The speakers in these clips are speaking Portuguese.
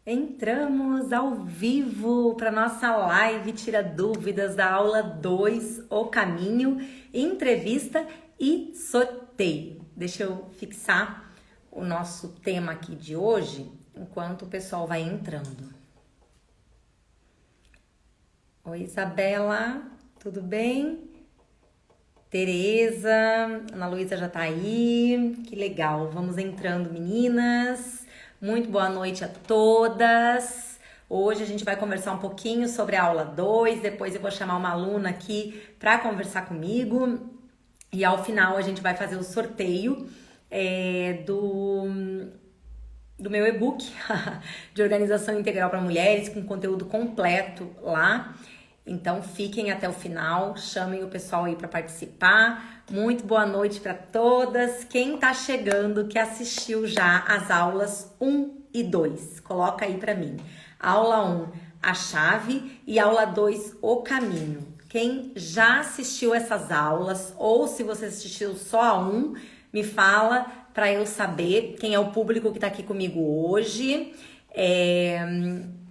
Entramos ao vivo para nossa live Tira Dúvidas da aula 2, O Caminho, entrevista e sorteio. Deixa eu fixar o nosso tema aqui de hoje, enquanto o pessoal vai entrando. Oi, Isabela, tudo bem? Tereza, Ana Luísa já tá aí, que legal, vamos entrando, meninas. Muito boa noite a todas. Hoje a gente vai conversar um pouquinho sobre a aula 2, depois eu vou chamar uma aluna aqui para conversar comigo e ao final a gente vai fazer o sorteio do meu e-book de Organização Integral para Mulheres, com conteúdo completo lá. Então fiquem até o final, chamem o pessoal aí para participar. Muito boa noite para todas. Quem tá chegando, que assistiu já as aulas 1 e 2, coloca aí para mim. Aula 1, a chave, e aula 2, o caminho. Quem já assistiu essas aulas, ou se você assistiu só a 1, me fala para eu saber quem é o público que tá aqui comigo hoje.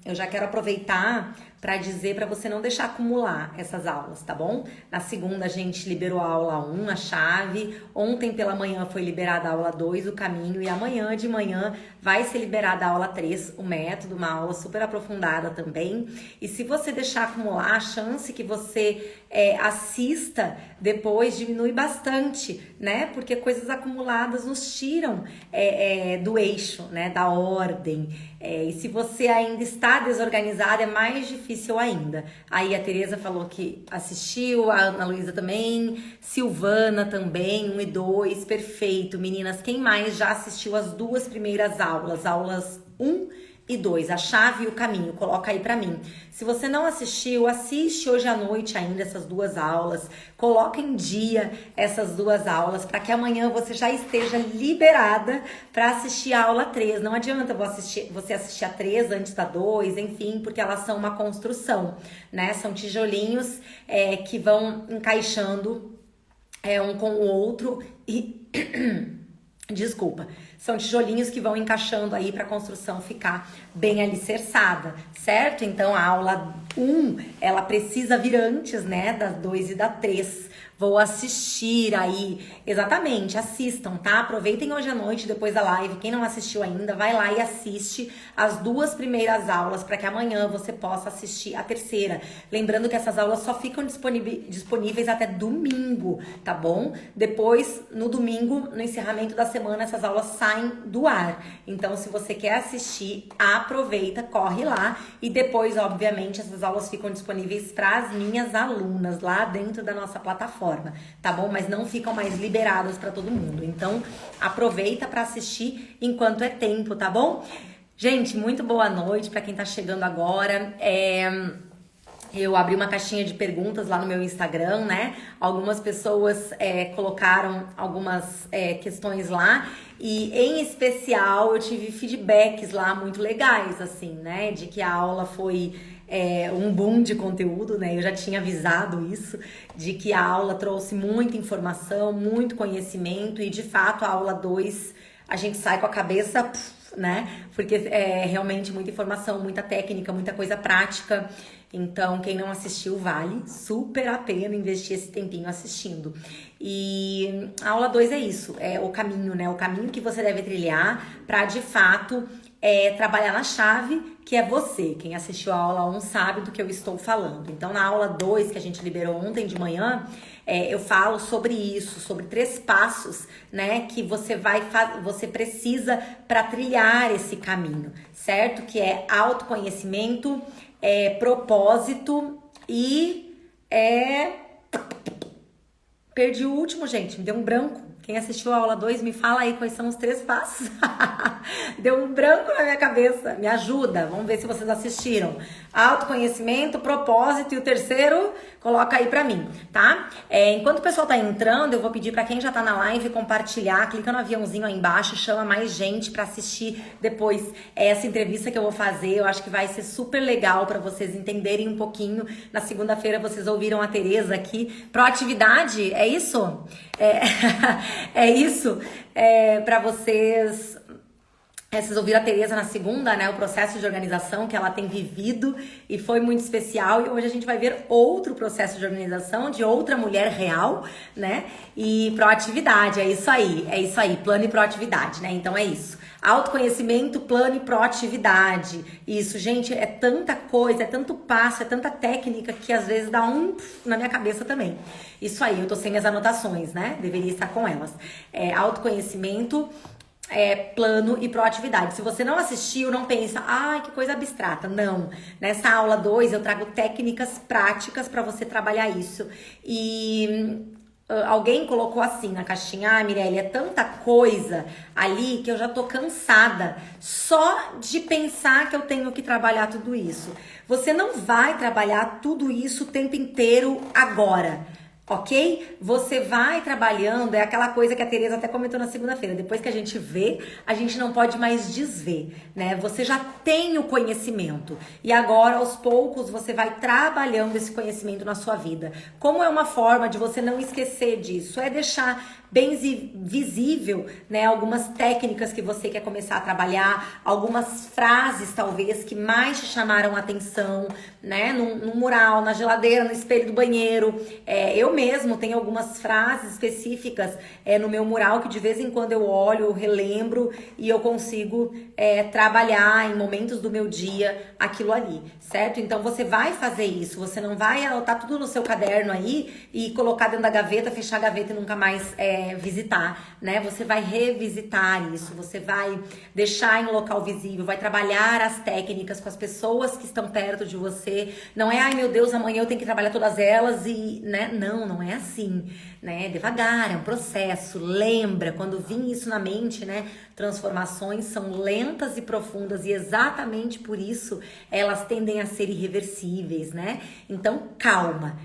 Eu já quero aproveitar para dizer para você não deixar acumular essas aulas, tá bom? Na segunda a gente liberou a aula 1, a chave. Ontem pela manhã foi liberada a aula 2, o caminho. E amanhã de manhã vai ser liberada a aula 3, o método, uma aula super aprofundada também. E se você deixar acumular, a chance que você assista depois diminui bastante, né? Porque coisas acumuladas nos tiram do eixo, né? Da ordem. E se você ainda está desorganizada, é mais difícil ainda. Aí a Tereza falou que assistiu, a Ana Luísa também, Silvana também, 1 e 2, perfeito. Meninas, quem mais já assistiu as duas primeiras aulas? Aulas 1 e 2, a chave e o caminho, coloca aí pra mim. Se você não assistiu, assiste hoje à noite ainda essas duas aulas, coloca em dia essas duas aulas para que amanhã você já esteja liberada para assistir a aula 3. Não adianta você assistir a 3 antes da 2, enfim, porque elas são uma construção, né? São tijolinhos que vão encaixando um com o outro e... Desculpa, são tijolinhos que vão encaixando aí para a construção ficar bem alicerçada, certo? Então a aula 1, ela precisa vir antes, né, das 2 e da 3. Vou assistir aí, exatamente, assistam, tá? Aproveitem hoje à noite, depois da live, quem não assistiu ainda, vai lá e assiste as duas primeiras aulas para que amanhã você possa assistir a terceira. Lembrando que essas aulas só ficam disponíveis até domingo, tá bom? Depois, no domingo, no encerramento da semana, essas aulas saem do ar. Então, se você quer assistir, aproveita, corre lá e depois, obviamente, essas aulas ficam disponíveis para as minhas alunas lá dentro da nossa plataforma, tá bom? Mas não ficam mais liberadas para todo mundo. Então, aproveita para assistir enquanto é tempo, tá bom? Gente, muito boa noite para quem tá chegando agora. Eu abri uma caixinha de perguntas lá no meu Instagram, né? Algumas pessoas colocaram algumas questões lá e, em especial, eu tive feedbacks lá muito legais, assim, né? De que a aula foi um boom de conteúdo, né? Eu já tinha avisado isso, de que a aula trouxe muita informação, muito conhecimento e, de fato, a aula 2 a gente sai com a cabeça... né? Porque é realmente muita informação, muita técnica, muita coisa prática. Então, quem não assistiu, vale super a pena investir esse tempinho assistindo. E a aula 2 é isso, é o caminho, né? O caminho que você deve trilhar para, de fato, trabalhar na chave, que é você. Quem assistiu a aula 1 sabe do que eu estou falando. Então, na aula 2, que a gente liberou ontem de manhã, eu falo sobre isso, sobre 3 passos, né, que você precisa para trilhar esse caminho, certo? Que é autoconhecimento, propósito e perdi o último, gente, me deu um branco. Quem assistiu a aula 2, me fala aí quais são os 3 passos. Deu um branco na minha cabeça. Me ajuda. Vamos ver se vocês assistiram. Autoconhecimento, propósito e o terceiro, coloca aí pra mim, tá? Enquanto o pessoal tá entrando, eu vou pedir pra quem já tá na live compartilhar. Clica no aviãozinho aí embaixo, chama mais gente pra assistir depois essa entrevista que eu vou fazer. Eu acho que vai ser super legal pra vocês entenderem um pouquinho. Na segunda-feira vocês ouviram a Tereza aqui. Proatividade, é isso? É isso, para vocês Vocês ouviram a Tereza na segunda, né? O processo de organização que ela tem vivido e foi muito especial. E hoje a gente vai ver outro processo de organização de outra mulher real, né? E proatividade, é isso aí, plano e proatividade, né? Então é isso. Autoconhecimento, plano e proatividade. Isso, gente, é tanta coisa, é tanto passo, é tanta técnica que às vezes dá na minha cabeça também. Isso aí, eu tô sem minhas anotações, né? Deveria estar com elas. Autoconhecimento, plano e proatividade. Se você não assistiu, não pensa, ai, que coisa abstrata. Não. Nessa aula 2 eu trago técnicas práticas para você trabalhar isso. E alguém colocou assim na caixinha, Mirelle, é tanta coisa ali que eu já tô cansada só de pensar que eu tenho que trabalhar tudo isso. Você não vai trabalhar tudo isso o tempo inteiro agora. Ok? Você vai trabalhando, é aquela coisa que a Tereza até comentou na segunda-feira. Depois que a gente vê, a gente não pode mais desver, né? Você já tem o conhecimento e agora, aos poucos, você vai trabalhando esse conhecimento na sua vida. Como é uma forma de você não esquecer disso? É deixar bem visível, né, algumas técnicas que você quer começar a trabalhar, algumas frases talvez que mais te chamaram a atenção, né, no mural, na geladeira, no espelho do banheiro. Eu mesmo tenho algumas frases específicas no meu mural que de vez em quando eu olho, eu relembro e eu consigo trabalhar em momentos do meu dia aquilo ali, certo? Então você vai fazer isso, você não vai anotar tudo no seu caderno aí e colocar dentro da gaveta, fechar a gaveta e nunca mais visitar, né? Você vai revisitar isso, você vai deixar em um local visível, vai trabalhar as técnicas com as pessoas que estão perto de você. Não é, ai meu Deus, amanhã eu tenho que trabalhar todas elas e, né? Não é assim, né? Devagar, é um processo. Lembra, quando vir isso na mente, né? Transformações são lentas e profundas e exatamente por isso elas tendem a ser irreversíveis, né? Então, calma,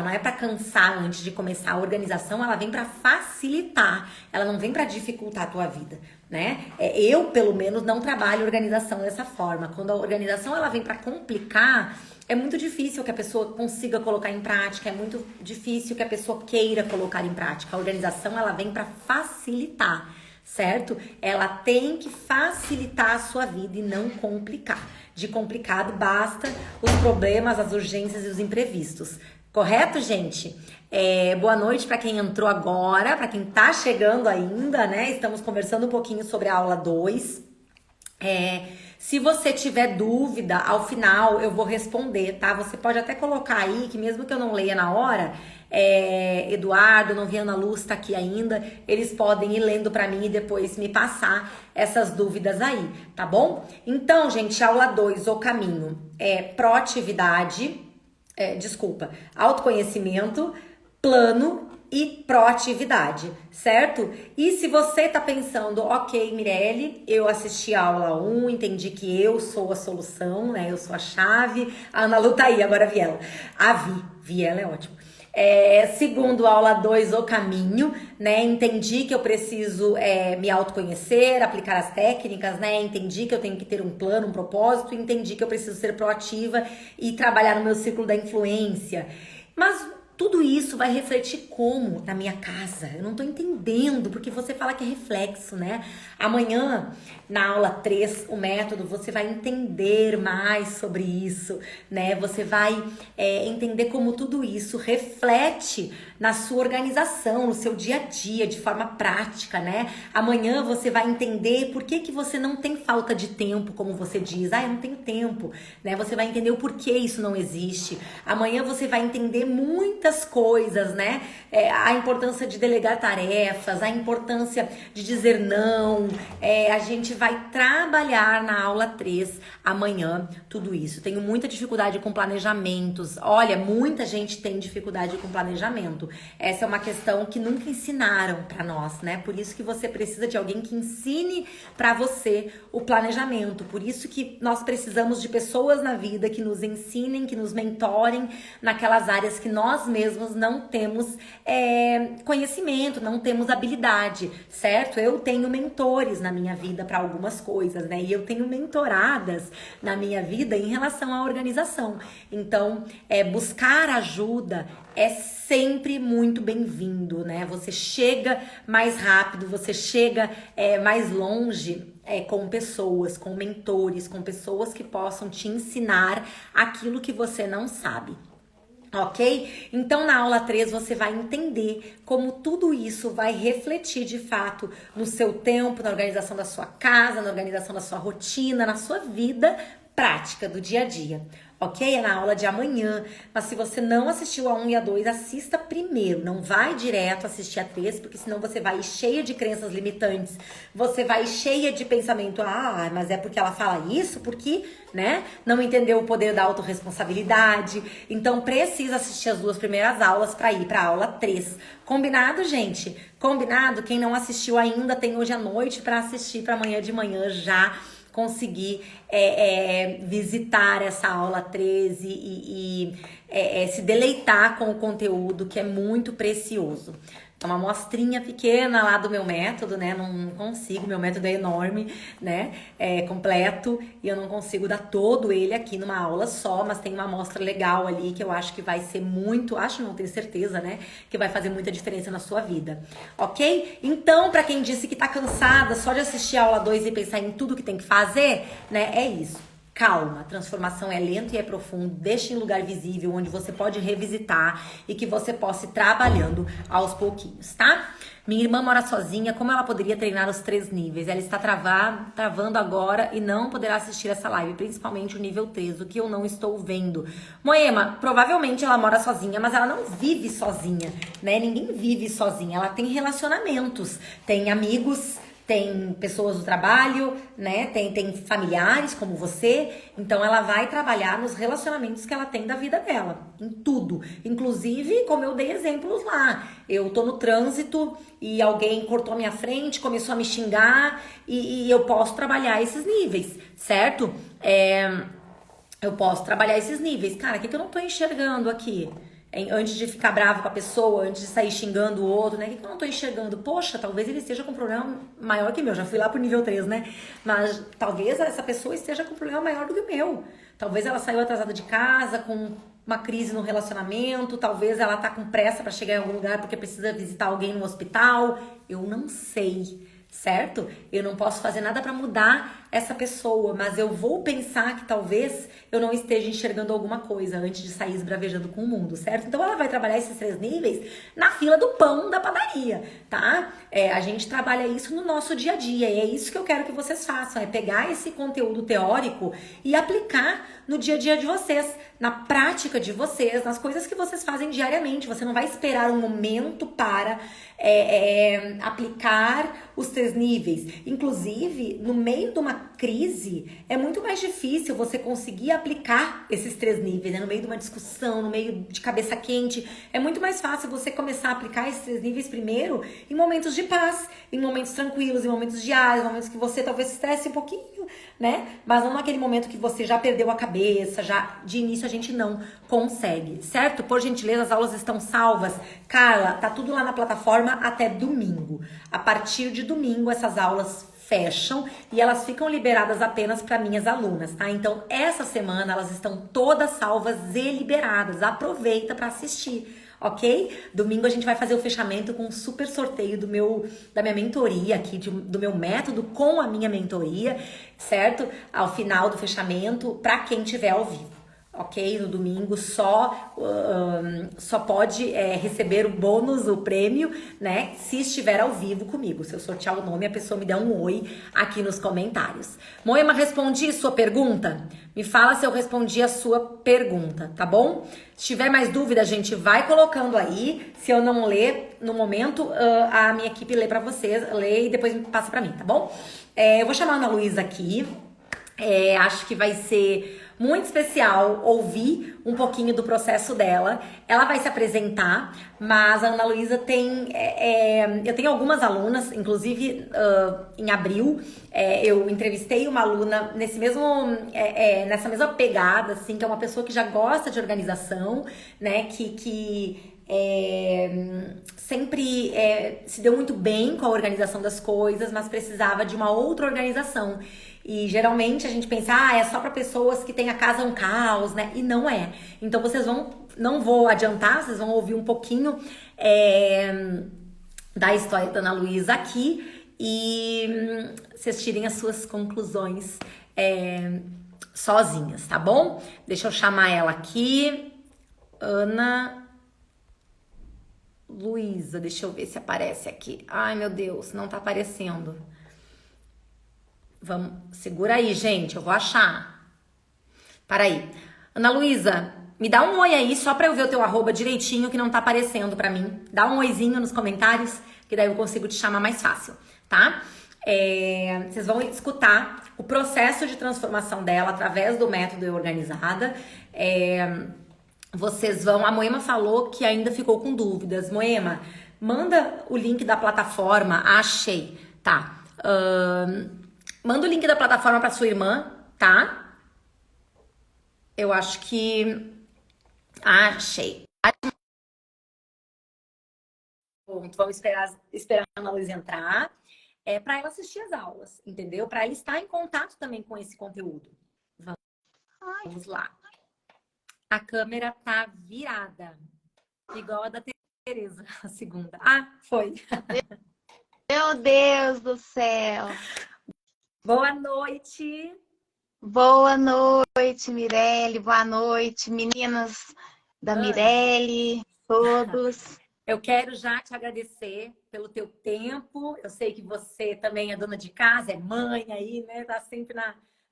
não é para cansar antes de começar. A organização, ela vem para facilitar, ela não vem para dificultar a tua vida, né? Eu, pelo menos, não trabalho organização dessa forma. Quando a organização ela vem para complicar, é muito difícil que a pessoa consiga colocar em prática, é muito difícil que a pessoa queira colocar em prática. A organização, ela vem para facilitar, certo? Ela tem que facilitar a sua vida e não complicar. De complicado, basta os problemas, as urgências e os imprevistos. Correto, gente? Boa noite para quem entrou agora, para quem tá chegando ainda, né? Estamos conversando um pouquinho sobre a aula 2. Se você tiver dúvida, ao final eu vou responder, tá? Você pode até colocar aí, que mesmo que eu não leia na hora, Eduardo, não vi Ana Luz, tá aqui ainda, eles podem ir lendo pra mim e depois me passar essas dúvidas aí, tá bom? Então, gente, aula 2, o caminho proatividade, autoconhecimento, plano e proatividade, certo? E se você tá pensando, ok, Mirelle, eu assisti a aula 1, entendi que eu sou a solução, né? Eu sou a chave. A Ana Lu tá aí, agora vi ela. Vi ela, é ótimo. Segundo, aula 2, o caminho, né? Entendi que eu preciso me autoconhecer, aplicar as técnicas, né? Entendi que eu tenho que ter um plano, um propósito, entendi que eu preciso ser proativa e trabalhar no meu círculo da influência. Mas tudo isso vai refletir como na minha casa? Eu não tô entendendo, porque você fala que é reflexo, né? Amanhã, na aula 3, o método, você vai entender mais sobre isso, né? Você vai entender como tudo isso reflete na sua organização, no seu dia a dia, de forma prática, né? Amanhã você vai entender por que você não tem falta de tempo, como você diz. Eu não tenho tempo, né? Você vai entender o porquê isso não existe. Amanhã você vai entender muitas coisas, né? A importância de delegar tarefas, a importância de dizer não. A gente vai trabalhar na aula 3 amanhã tudo isso. Tenho muita dificuldade com planejamentos. Olha, muita gente tem dificuldade com planejamento. Essa é uma questão que nunca ensinaram pra nós, né? Por isso que você precisa de alguém que ensine pra você o planejamento. Por isso que nós precisamos de pessoas na vida que nos ensinem, que nos mentorem naquelas áreas que nós mesmos não temos conhecimento, não temos habilidade, certo? Eu tenho mentores na minha vida para algumas coisas, né? E eu tenho mentoradas na minha vida em relação à organização. Então, buscar ajuda é sempre muito bem-vindo, né? Você chega mais rápido, você chega mais longe com pessoas, com mentores, com pessoas que possam te ensinar aquilo que você não sabe. Ok? Então, na aula 3, você vai entender como tudo isso vai refletir de fato no seu tempo, na organização da sua casa, na organização da sua rotina, na sua vida prática do dia a dia. Ok? É na aula de amanhã. Mas se você não assistiu a 1 e a 2, assista primeiro. Não vai direto assistir a 3, porque senão você vai cheia de crenças limitantes. Você vai cheia de pensamento, mas é porque ela fala isso, porque, né, não entendeu o poder da autorresponsabilidade. Então precisa assistir as 2 primeiras aulas para ir para a aula 3. Combinado, gente? Combinado? Quem não assistiu ainda tem hoje à noite para assistir, para amanhã de manhã já conseguir visitar essa aula 13 e se deleitar com o conteúdo, que é muito precioso. É uma amostrinha pequena lá do meu método, né? Não consigo, meu método é enorme, né? É completo e eu não consigo dar todo ele aqui numa aula só, mas tem uma amostra legal ali que eu acho que vai ser muito, não tenho certeza, né? Que vai fazer muita diferença na sua vida, ok? Então, pra quem disse que tá cansada só de assistir a aula 2 e pensar em tudo que tem que fazer, né? É isso. Calma, a transformação é lenta e é profunda, deixa em lugar visível, onde você pode revisitar e que você possa ir trabalhando aos pouquinhos, tá? Minha irmã mora sozinha, como ela poderia treinar os 3 níveis? Ela está travando agora e não poderá assistir essa live, principalmente o nível 3, o que eu não estou vendo. Moema, provavelmente ela mora sozinha, mas ela não vive sozinha, né? Ninguém vive sozinha, ela tem relacionamentos, tem amigos, tem pessoas do trabalho, né? Tem familiares como você. Então, ela vai trabalhar nos relacionamentos que ela tem da vida dela. Em tudo. Inclusive, como eu dei exemplos lá. Eu tô no trânsito e alguém cortou a minha frente, começou a me xingar. E eu posso trabalhar esses níveis, certo? Eu posso trabalhar esses níveis. Cara, o que eu não tô enxergando aqui? Antes de ficar bravo com a pessoa, antes de sair xingando o outro, né? O que eu não tô enxergando? Poxa, talvez ele esteja com um problema maior que o meu. Já fui lá pro nível 3, né? Mas talvez essa pessoa esteja com um problema maior do que o meu. Talvez ela saiu atrasada de casa, com uma crise no relacionamento. Talvez ela tá com pressa pra chegar em algum lugar porque precisa visitar alguém no hospital. Eu não sei, certo? Eu não posso fazer nada pra mudar essa pessoa, mas eu vou pensar que talvez eu não esteja enxergando alguma coisa antes de sair esbravejando com o mundo, certo? Então ela vai trabalhar esses 3 níveis na fila do pão da padaria, tá? A gente trabalha isso no nosso dia a dia e é isso que eu quero que vocês façam, é pegar esse conteúdo teórico e aplicar no dia a dia de vocês, na prática de vocês, nas coisas que vocês fazem diariamente. Você não vai esperar um momento para aplicar os 3 níveis. Inclusive, no meio de uma crise, é muito mais difícil você conseguir aplicar esses 3 níveis, né? No meio de uma discussão, no meio de cabeça quente, é muito mais fácil você começar a aplicar esses 3 níveis primeiro em momentos de paz, em momentos tranquilos, em momentos diários, em momentos que você talvez se estresse um pouquinho, né? Mas não naquele momento que você já perdeu a cabeça, já de início a gente não consegue, certo? Por gentileza, as aulas estão salvas. Carla, tá tudo lá na plataforma até domingo. A partir de domingo, essas aulas fecham e elas ficam liberadas apenas para minhas alunas, tá? Então, essa semana elas estão todas salvas e liberadas. Aproveita para assistir, ok? Domingo a gente vai fazer o fechamento com um super sorteio da minha mentoria aqui, do meu método com a minha mentoria, certo? Ao final do fechamento, para quem tiver ao vivo. Ok? No domingo só pode receber o bônus, o prêmio, né? Se estiver ao vivo comigo. Se eu sortear o nome, a pessoa me dá um oi aqui nos comentários. Moema, respondi sua pergunta? Me fala se eu respondi a sua pergunta, tá bom? Se tiver mais dúvida, a gente vai colocando aí. Se eu não ler no momento, a minha equipe lê pra vocês, lê e depois passa pra mim, tá bom? Eu vou chamar a Ana Luísa aqui. Acho que vai ser muito especial ouvir um pouquinho do processo dela. Ela vai se apresentar, mas a Ana Luísa tem... eu tenho algumas alunas, inclusive em abril, eu entrevistei uma aluna nessa mesma pegada, assim, que é uma pessoa que já gosta de organização, né, que sempre se deu muito bem com a organização das coisas, mas precisava de uma outra organização. E geralmente a gente pensa, é só para pessoas que têm a casa um caos, né? E não é. Então não vou adiantar, vocês vão ouvir um pouquinho da história da Ana Luísa aqui. e vocês tirem as suas conclusões sozinhas, tá bom? Deixa eu chamar ela aqui. Ana Luísa, deixa eu ver se aparece aqui. Ai, meu Deus, não tá aparecendo. Vamos, segura aí, gente, eu vou achar. Para aí. Ana Luísa, me dá um oi aí, só pra eu ver o teu arroba direitinho, que não tá aparecendo pra mim. Dá um oizinho nos comentários, que daí eu consigo te chamar mais fácil, tá? Vocês vão escutar o processo de transformação dela através do método Eu Organizada. Vocês vão... A Moema falou que ainda ficou com dúvidas. Moema, manda o link da plataforma. Achei. Tá. Manda o link da plataforma pra sua irmã, tá? Eu acho que... Achei. Vamos esperar a Ana Luísa entrar. Para ela assistir as aulas, entendeu? Para ela estar em contato também com esse conteúdo. Vamos lá. A câmera tá virada. Igual a da Tereza, a segunda. Ah, foi. Meu Deus do céu. Boa noite. Boa noite, Mirelle. Boa noite, meninas da Ana, Mirelle, todos. eu quero já te agradecer pelo teu tempo. Eu sei que você também é dona de casa, é mãe aí, né? Tá sempre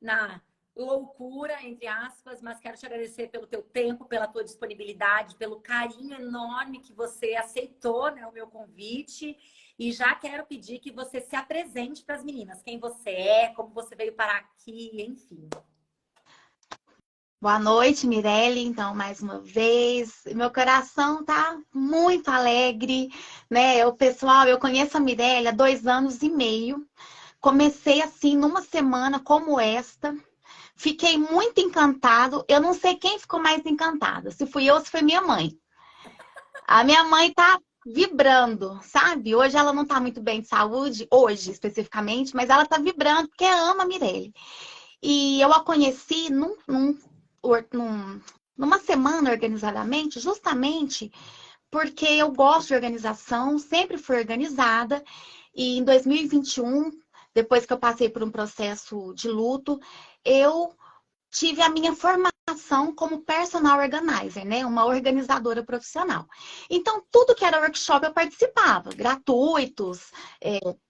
na loucura, entre aspas, mas quero te agradecer pelo teu tempo, pela tua disponibilidade, pelo carinho enorme que você aceitou, né, o meu convite. E já quero pedir que você se apresente para as meninas. Quem você é, como você veio parar aqui, enfim. Boa noite, Mirelle. Então, mais uma vez, meu coração tá muito alegre, né? Pessoal, eu conheço a Mirelle há 2 anos e meio. Comecei assim numa semana como esta. Fiquei muito encantado. Eu não sei quem ficou mais encantada, se fui eu ou se foi minha mãe. A minha mãe tá vibrando, sabe? Hoje ela não tá muito bem de saúde, hoje especificamente, mas ela tá vibrando porque ama a Mirelle. E eu a conheci numa semana organizadamente, justamente porque eu gosto de organização, sempre fui organizada. E em 2021, depois que eu passei por um processo de luto, eu tive a minha formação como personal organizer, né? Uma organizadora profissional. Então, tudo que era workshop eu participava, gratuitos,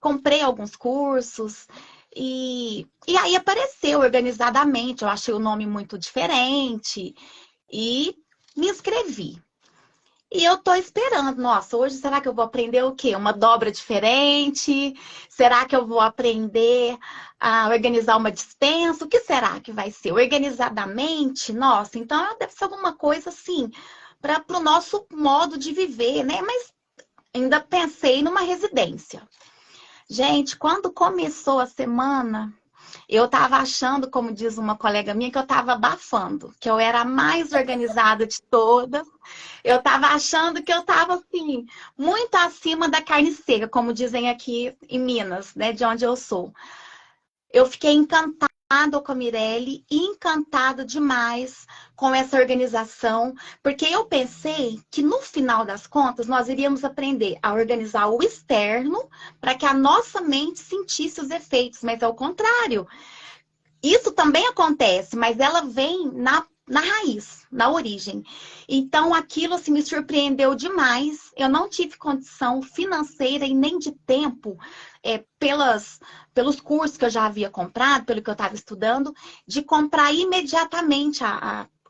comprei alguns cursos. E aí apareceu organizadamente, eu achei o nome muito diferente e me inscrevi. E eu tô esperando, nossa, hoje será que eu vou aprender o quê? Uma dobra diferente? Será que eu vou aprender a organizar uma despensa? O que será que vai ser? Organizadamente? Nossa, então deve ser alguma coisa assim, para o nosso modo de viver, né? Mas ainda pensei numa residência. Gente, quando começou a semana, eu tava achando, como diz uma colega minha, que eu tava abafando, que eu era a mais organizada de todas. Eu tava achando que eu tava, assim, muito acima da carne seca, como dizem aqui em Minas, né, de onde eu sou. Eu fiquei encantada com a Mirelle e encantada demais com essa organização, porque eu pensei que no final das contas nós iríamos aprender a organizar o externo para que a nossa mente sentisse os efeitos, mas é o contrário. Isso também acontece, mas ela vem na raiz, na origem. Então, aquilo assim, me surpreendeu demais. Eu não tive condição financeira e nem de tempo, pelos cursos que eu já havia comprado, pelo que eu estava estudando, de comprar imediatamente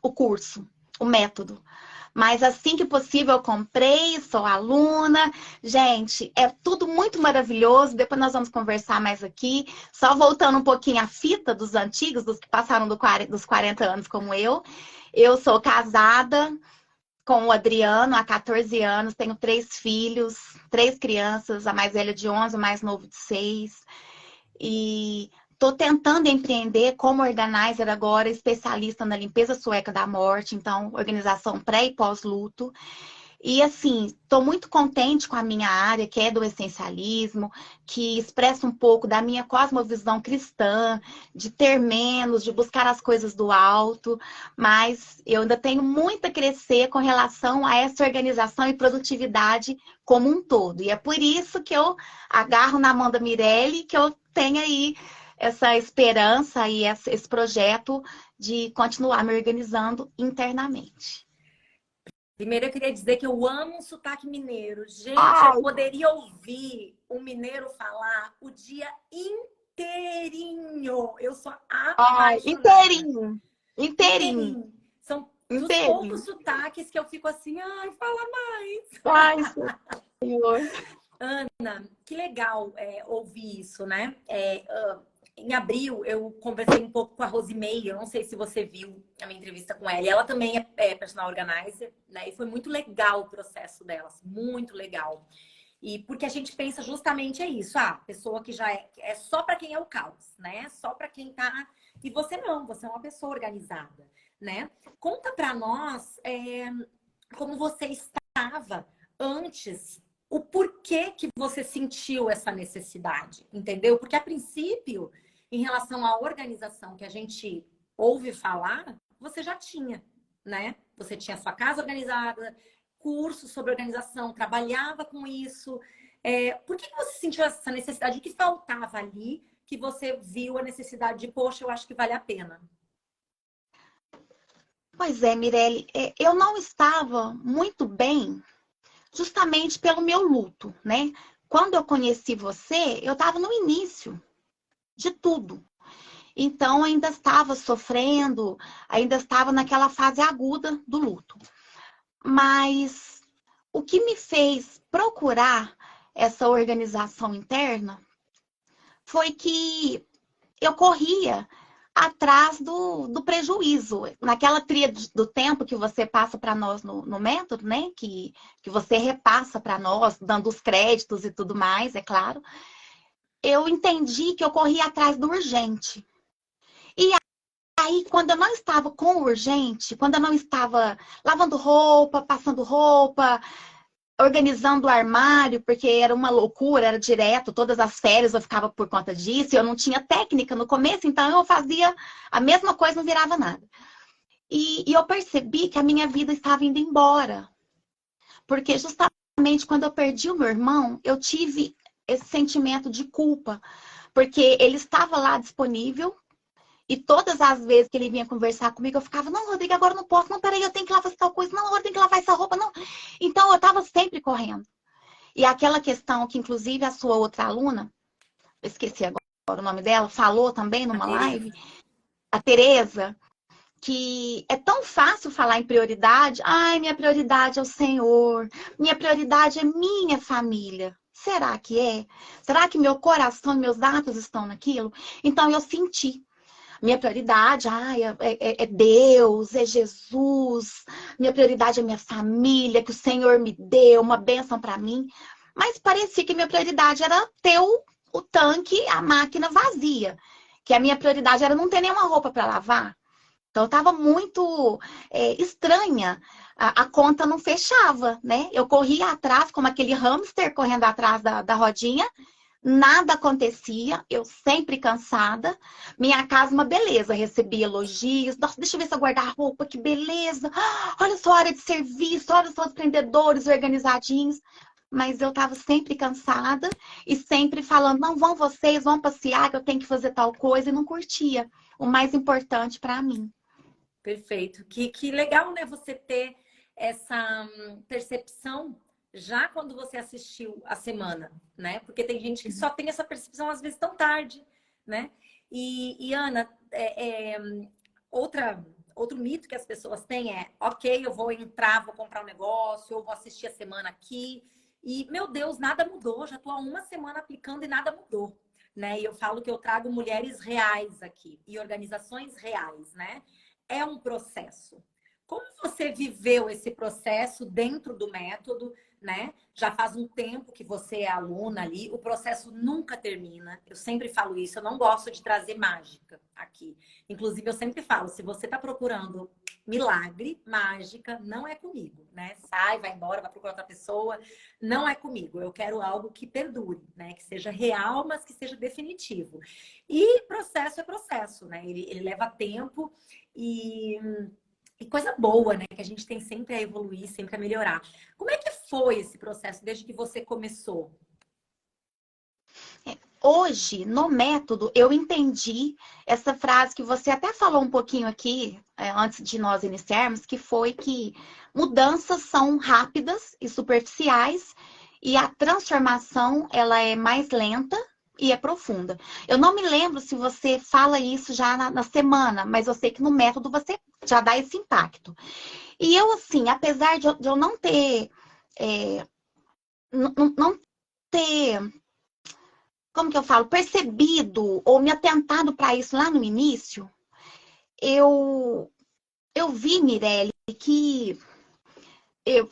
o curso, o método. Mas assim que possível eu comprei, sou aluna. Gente, é tudo muito maravilhoso. Depois nós vamos conversar mais aqui. Só voltando um pouquinho à fita dos antigos, dos que passaram dos 40 anos como eu. Eu sou casada com o Adriano há 14 anos, tenho 3 filhos, 3 crianças, a mais velha de 11, o mais novo de 6. E estou tentando empreender como organizer agora, especialista na limpeza sueca da morte, então organização pré e pós-luto. E assim, estou muito contente com a minha área, que é do essencialismo, que expressa um pouco da minha cosmovisão cristã, de ter menos, de buscar as coisas do alto, mas eu ainda tenho muito a crescer com relação a essa organização e produtividade como um todo. E é por isso que eu agarro na mão da Mirelle, que eu tenho aí essa esperança e esse projeto de continuar me organizando internamente. Primeiro eu queria dizer que eu amo o sotaque mineiro. Gente, eu Ai, poderia ouvir o mineiro falar o dia inteirinho. Eu sou ai, apaixonada. inteirinho, inteirinho, Inteirinho. São dos poucos inteirinho. sotaques que eu fico assim, ai, fala mais. Ai, Senhor. Que legal ouvir isso, né? Em abril, eu conversei um pouco com a Rosemary, eu não sei se você viu a minha entrevista com ela. E ela também é personal organizer, né? E foi muito legal o processo delas, muito legal. E porque a gente pensa justamente é isso, pessoa que já é só para quem é o caos, né? Só para quem tá. E você não, você é uma pessoa organizada, né? Conta para nós como você estava antes, o porquê que você sentiu essa necessidade, entendeu? Porque a princípio, em relação à organização que a gente ouve falar, você já tinha, né? Você tinha sua casa organizada, curso sobre organização, trabalhava com isso. Por que você sentiu essa necessidade? O que faltava ali que você viu a necessidade de, poxa, eu acho que vale a pena? Pois é, Mirelle, eu não estava muito bem justamente pelo meu luto, né? Quando eu conheci você, eu estava no início de tudo. Então, ainda estava sofrendo, ainda estava naquela fase aguda do luto. Mas o que me fez procurar essa organização interna foi que eu corria atrás do prejuízo. Naquela tríade do tempo que você passa para nós no método, né? Que você repassa para nós, dando os créditos e tudo mais, é claro. Eu entendi que eu corria atrás do urgente. E aí, quando eu não estava com o urgente, quando eu não estava lavando roupa, passando roupa, organizando o armário, porque era uma loucura, era direto, todas as férias eu ficava por conta disso, eu não tinha técnica no começo, então eu fazia a mesma coisa, não virava nada. E eu percebi que a minha vida estava indo embora, porque justamente quando eu perdi o meu irmão, eu tive esse sentimento de culpa, porque ele estava lá disponível, e todas as vezes que ele vinha conversar comigo, eu ficava, não, Rodrigo, agora eu não posso, não, peraí, eu tenho que lavar essa tal coisa, não, agora eu tenho que lavar essa roupa, não. Então, eu estava sempre correndo. E aquela questão que, inclusive, a sua outra aluna, eu esqueci agora o nome dela, falou também A numa live, Tereza. a Tereza, que é tão fácil falar em prioridade. Ai, minha prioridade é o Senhor, minha prioridade é minha família. Será que é? Será que meu coração e meus atos estão naquilo? Então eu senti. Minha prioridade, é Deus, é Jesus. Minha prioridade é minha família, que o Senhor me deu, uma bênção para mim. Mas parecia que minha prioridade era ter o tanque, a máquina vazia. Que a minha prioridade era não ter nenhuma roupa para lavar. Então, eu estava muito estranha. A conta não fechava, né? Eu corria atrás, como aquele hamster correndo atrás da rodinha, nada acontecia, eu sempre cansada. Minha casa, uma beleza, recebia elogios. Nossa, deixa eu ver se eu guardar roupa, que beleza. Olha só a área de serviço, olha só os empreendedores organizadinhos. Mas eu estava sempre cansada e sempre falando: não vão vocês, vão passear, que eu tenho que fazer tal coisa, e não curtia o mais importante para mim. Perfeito. Que legal, né? Você ter essa percepção já quando você assistiu a semana, né? Porque tem gente que só tem essa percepção às vezes tão tarde, né? E Ana, outro mito que as pessoas têm é, ok, eu vou entrar, vou comprar um negócio, eu vou assistir a semana aqui e, meu Deus, nada mudou. Já estou há uma semana aplicando e nada mudou, né? E eu falo que eu trago mulheres reais aqui e organizações reais, né? É um processo. Como você viveu esse processo dentro do método, né? Já faz um tempo que você é aluna ali, o processo nunca termina. Eu sempre falo isso, eu não gosto de trazer mágica aqui. Inclusive, eu sempre falo, se você está procurando milagre, mágica, não é comigo, né? Sai, vai embora, vai procurar outra pessoa, não é comigo. Eu quero algo que perdure, né? Que seja real, mas que seja definitivo. E processo é processo, né? Ele leva tempo e coisa boa, né? Que a gente tem sempre a evoluir, sempre a melhorar. Como é que foi esse processo desde que você começou? Hoje, no método, eu entendi essa frase que você até falou um pouquinho aqui, antes de nós iniciarmos, que foi que mudanças são rápidas e superficiais e a transformação, ela é mais lenta e é profunda. Eu não me lembro se você fala isso já na semana, mas eu sei que no método você já dá esse impacto. E eu, assim, apesar de eu não ter... não ter, como que eu falo, percebido ou me atentado para isso lá no início, eu, eu vi, Mirelle, que eu,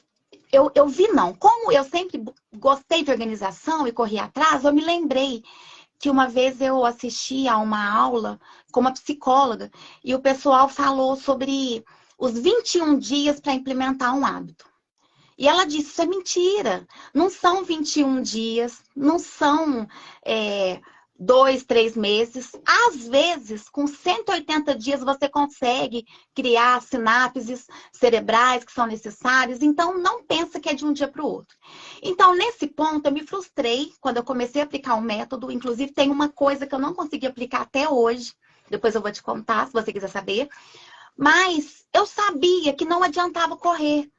eu vi não. Como eu sempre gostei de organização e corri atrás, eu me lembrei que uma vez eu assisti a uma aula com uma psicóloga e o pessoal falou sobre os 21 dias para implementar um hábito. E ela disse, isso é mentira. Não são 21 dias, não são 2, 3 meses. Às vezes, com 180 dias, você consegue criar sinapses cerebrais que são necessárias. Então, não pensa que é de um dia para o outro. Então, nesse ponto, eu me frustrei quando eu comecei a aplicar o método. Inclusive, tem uma coisa que eu não consegui aplicar até hoje. Depois eu vou te contar, se você quiser saber. Mas eu sabia que não adiantava correr.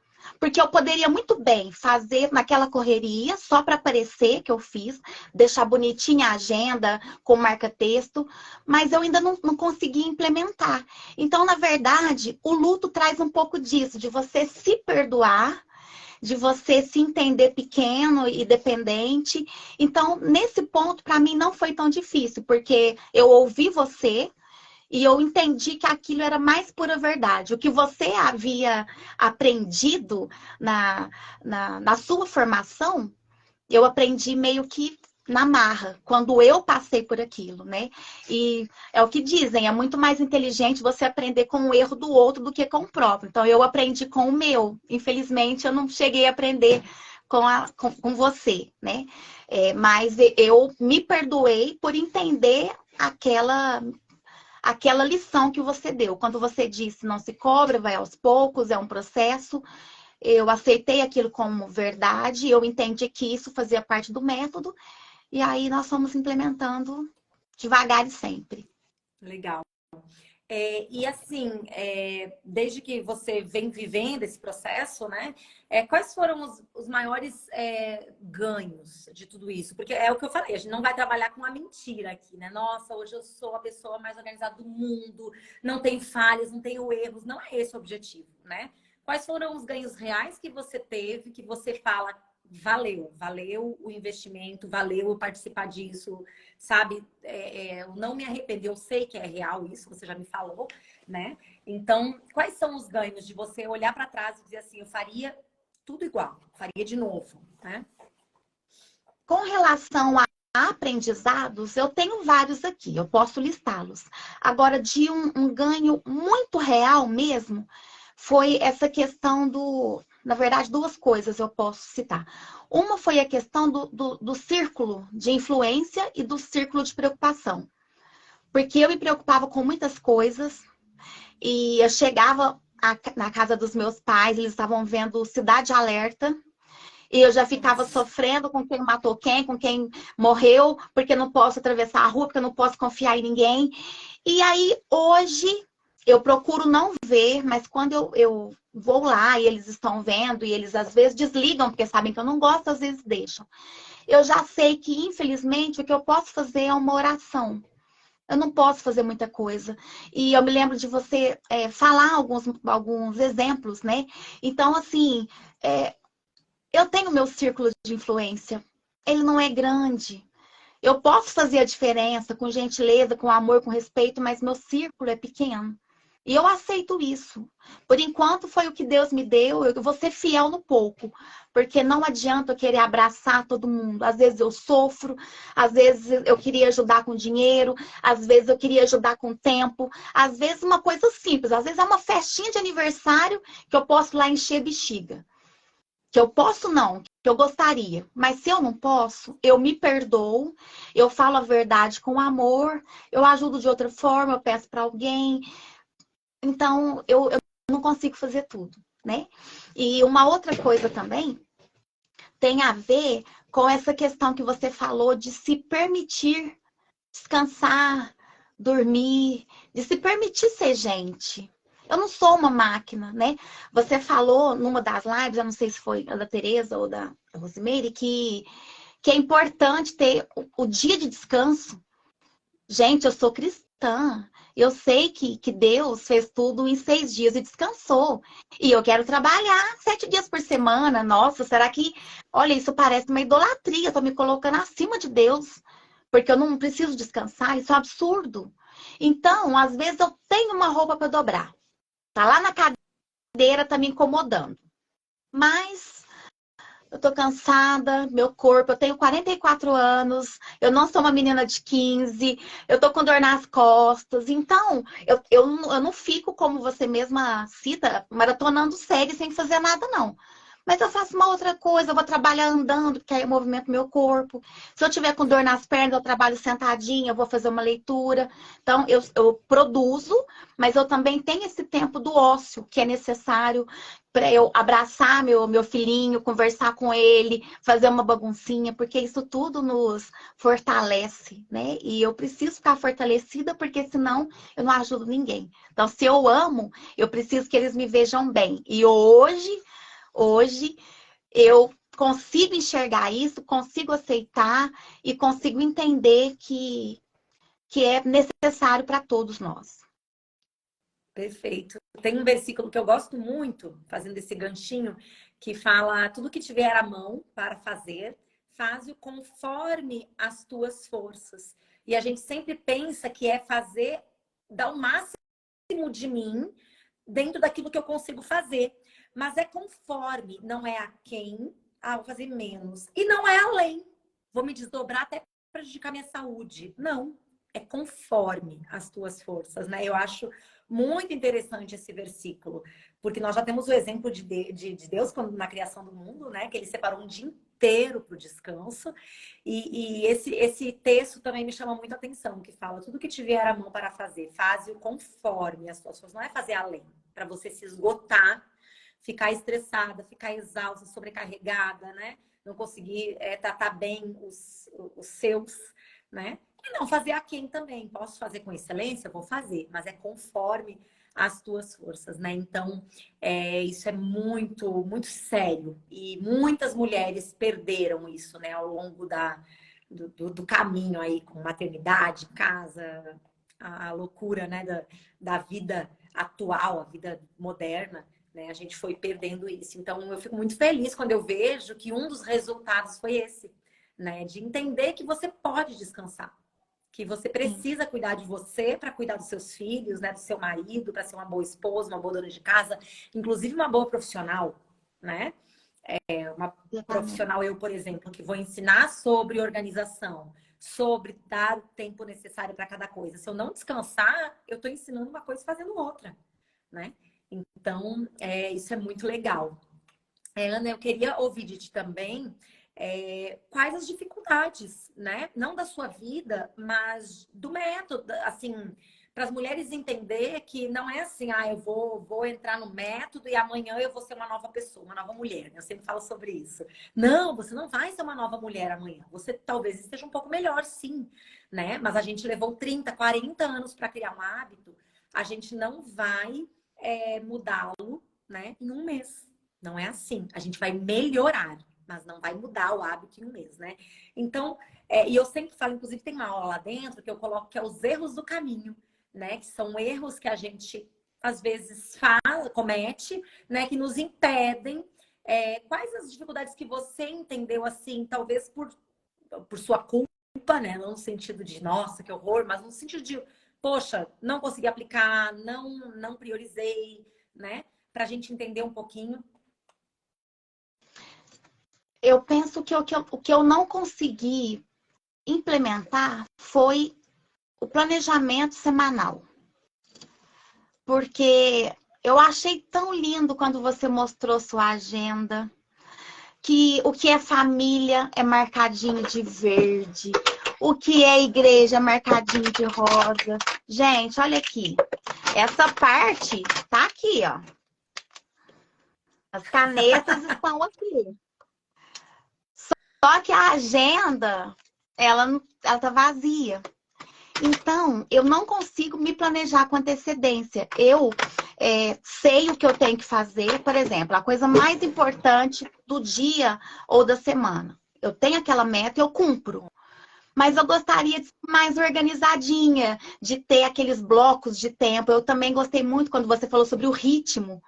Porque eu poderia muito bem fazer naquela correria, só para aparecer que eu fiz, deixar bonitinha a agenda com marca-texto, mas eu ainda não consegui implementar. Então, na verdade, o luto traz um pouco disso, de você se perdoar, de você se entender pequeno e dependente. Então, nesse ponto, para mim, não foi tão difícil, porque eu ouvi você, e eu entendi que aquilo era mais pura verdade. O que você havia aprendido na sua formação, eu aprendi meio que na marra, quando eu passei por aquilo, né? E é o que dizem, é muito mais inteligente você aprender com o erro do outro do que com o próprio. Então, eu aprendi com o meu. Infelizmente, eu não cheguei a aprender com você, né? Mas eu me perdoei por entender aquela lição que você deu. Quando você disse não se cobra, vai aos poucos, é um processo. Eu aceitei aquilo como verdade, eu entendi que isso fazia parte do método, e aí nós fomos implementando devagar e sempre. Legal. E assim, desde que você vem vivendo esse processo, né? Quais foram os maiores ganhos de tudo isso? Porque é o que eu falei, a gente não vai trabalhar com a mentira aqui, né? Nossa, hoje eu sou a pessoa mais organizada do mundo, não tenho falhas, não tenho erros. Não é esse o objetivo, né? Quais foram os ganhos reais que você teve, que você fala, valeu o investimento, valeu eu participar disso, sabe? Eu não me arrependo, eu sei que é real isso, você já me falou, né? Então, quais são os ganhos de você olhar para trás e dizer assim, eu faria tudo igual, faria de novo, né? Com relação a aprendizados, eu tenho vários aqui, eu posso listá-los. Agora, de um ganho muito real mesmo, foi essa questão na verdade, duas coisas eu posso citar. Uma foi a questão do círculo de influência e do círculo de preocupação. Porque eu me preocupava com muitas coisas e eu chegava na casa dos meus pais, eles estavam vendo Cidade Alerta, e eu já ficava sofrendo com quem matou quem, com quem morreu, porque não posso atravessar a rua, porque eu não posso confiar em ninguém. E aí, hoje, eu procuro não ver, mas quando eu vou lá e eles estão vendo, e eles às vezes desligam, porque sabem que eu não gosto, às vezes deixam. Eu já sei que, infelizmente, o que eu posso fazer é uma oração. Eu não posso fazer muita coisa. E eu me lembro de você falar alguns exemplos, né? Então, assim, eu tenho meu círculo de influência. Ele não é grande. Eu posso fazer a diferença com gentileza, com amor, com respeito, mas meu círculo é pequeno. E eu aceito isso. Por enquanto foi o que Deus me deu, eu vou ser fiel no pouco. Porque não adianta eu querer abraçar todo mundo. Às vezes eu sofro, às vezes eu queria ajudar com dinheiro, às vezes eu queria ajudar com tempo, às vezes uma coisa simples, às vezes é uma festinha de aniversário que eu posso lá encher bexiga. Que eu posso não, que eu gostaria. Mas se eu não posso, eu me perdoo, eu falo a verdade com amor, eu ajudo de outra forma, eu peço para alguém. Então, eu não consigo fazer tudo, né? E uma outra coisa também tem a ver com essa questão que você falou de se permitir descansar, dormir, de se permitir ser gente. Eu não sou uma máquina, né? Você falou numa das lives, eu não sei se foi a da Tereza ou da Rosimeire, que é importante ter o dia de descanso. Gente, eu sou cristã. Eu sei que Deus fez tudo em 6 dias e descansou. E eu quero trabalhar 7 dias por semana. Nossa, será que... Olha, isso parece uma idolatria. Eu tô me colocando acima de Deus. Porque eu não preciso descansar. Isso é um absurdo. Então, às vezes eu tenho uma roupa para dobrar. Tá lá na cadeira, tá me incomodando. Mas eu tô cansada, meu corpo, eu tenho 44 anos, eu não sou uma menina de 15, eu tô com dor nas costas. Então, eu não fico, como você mesma cita, maratonando série sem fazer nada, não. Mas eu faço uma outra coisa, eu vou trabalhar andando, porque aí eu movimento meu corpo. Se eu tiver com dor nas pernas, eu trabalho sentadinha, eu vou fazer uma leitura. Então, eu produzo, mas eu também tenho esse tempo do ócio, que é necessário para eu abraçar meu filhinho, conversar com ele, fazer uma baguncinha, porque isso tudo nos fortalece, né? E eu preciso ficar fortalecida, porque senão eu não ajudo ninguém. Então, se eu amo, eu preciso que eles me vejam bem. E hoje eu consigo enxergar isso, consigo aceitar e consigo entender que é necessário para todos nós. Perfeito. Tem um versículo que eu gosto muito, fazendo esse ganchinho, que fala: tudo que tiver à mão para fazer, faze-o conforme as tuas forças. E a gente sempre pensa que é fazer, dar o máximo de mim dentro daquilo que eu consigo fazer. Mas é conforme, não é a quem, vou fazer menos. E não é além, vou me desdobrar até prejudicar minha saúde. Não, é conforme as tuas forças, né? Eu acho muito interessante esse versículo, porque nós já temos o exemplo de Deus quando, na criação do mundo, né? Que ele separou um dia inteiro para o descanso. E esse texto também me chama muito a atenção, que fala: tudo que tiver a mão para fazer, faze-o conforme as tuas forças. Não é fazer além, para você se esgotar, ficar estressada, ficar exausta, sobrecarregada, né? Não conseguir tratar bem os seus, né? E não fazer a quem também. Posso fazer com excelência? Vou fazer, mas é conforme as tuas forças, né? Então, isso é muito, muito sério. E muitas mulheres perderam isso, né? Ao longo do caminho aí, com maternidade, casa, a loucura, né? Da vida atual, a vida moderna, né? A gente foi perdendo isso. Então, eu fico muito feliz quando eu vejo que um dos resultados foi esse, né? De entender que você pode descansar, que você Sim. precisa cuidar de você para cuidar dos seus filhos, né? Do seu marido, para ser uma boa esposa, uma boa dona de casa, inclusive uma boa profissional, né? Uma Exatamente. profissional, eu, por exemplo, que vou ensinar sobre organização, sobre dar o tempo necessário para cada coisa. Se eu não descansar, eu estou ensinando uma coisa e fazendo outra, né? Então, isso é muito legal. Ana, eu queria ouvir de ti também quais as dificuldades, né? Não da sua vida, mas do método, assim, para as mulheres entender que não é assim, eu vou entrar no método e amanhã eu vou ser uma nova pessoa, uma nova mulher. Eu sempre falo sobre isso. Não, você não vai ser uma nova mulher amanhã. Você talvez esteja um pouco melhor, sim, né? Mas a gente levou 30, 40 anos para criar um hábito, a gente não vai mudá-lo, né, em um mês. Não é assim. A gente vai melhorar, mas não vai mudar o hábito em um mês, né? Então, e eu sempre falo, inclusive tem uma aula lá dentro que eu coloco que é os erros do caminho, né? Que são erros que a gente, às vezes, comete, né? Que nos impedem. Quais as dificuldades que você entendeu, assim, talvez por sua culpa, né? Não no sentido de, nossa, que horror, mas no sentido de poxa, não consegui aplicar, não priorizei, né? Para a gente entender um pouquinho. Eu penso que o que eu não consegui implementar foi o planejamento semanal. Porque eu achei tão lindo quando você mostrou sua agenda, que o que é família é marcadinho de verde, o que é igreja é marcadinho de rosa. Gente, olha aqui. Essa parte tá aqui, ó. As canetas estão aqui. Só que a agenda, ela tá vazia. Então, eu não consigo me planejar com antecedência. Eu sei o que eu tenho que fazer, por exemplo, a coisa mais importante do dia ou da semana. Eu tenho aquela meta, eu cumpro. Mas eu gostaria de ser mais organizadinha, de ter aqueles blocos de tempo. Eu também gostei muito quando você falou sobre o ritmo,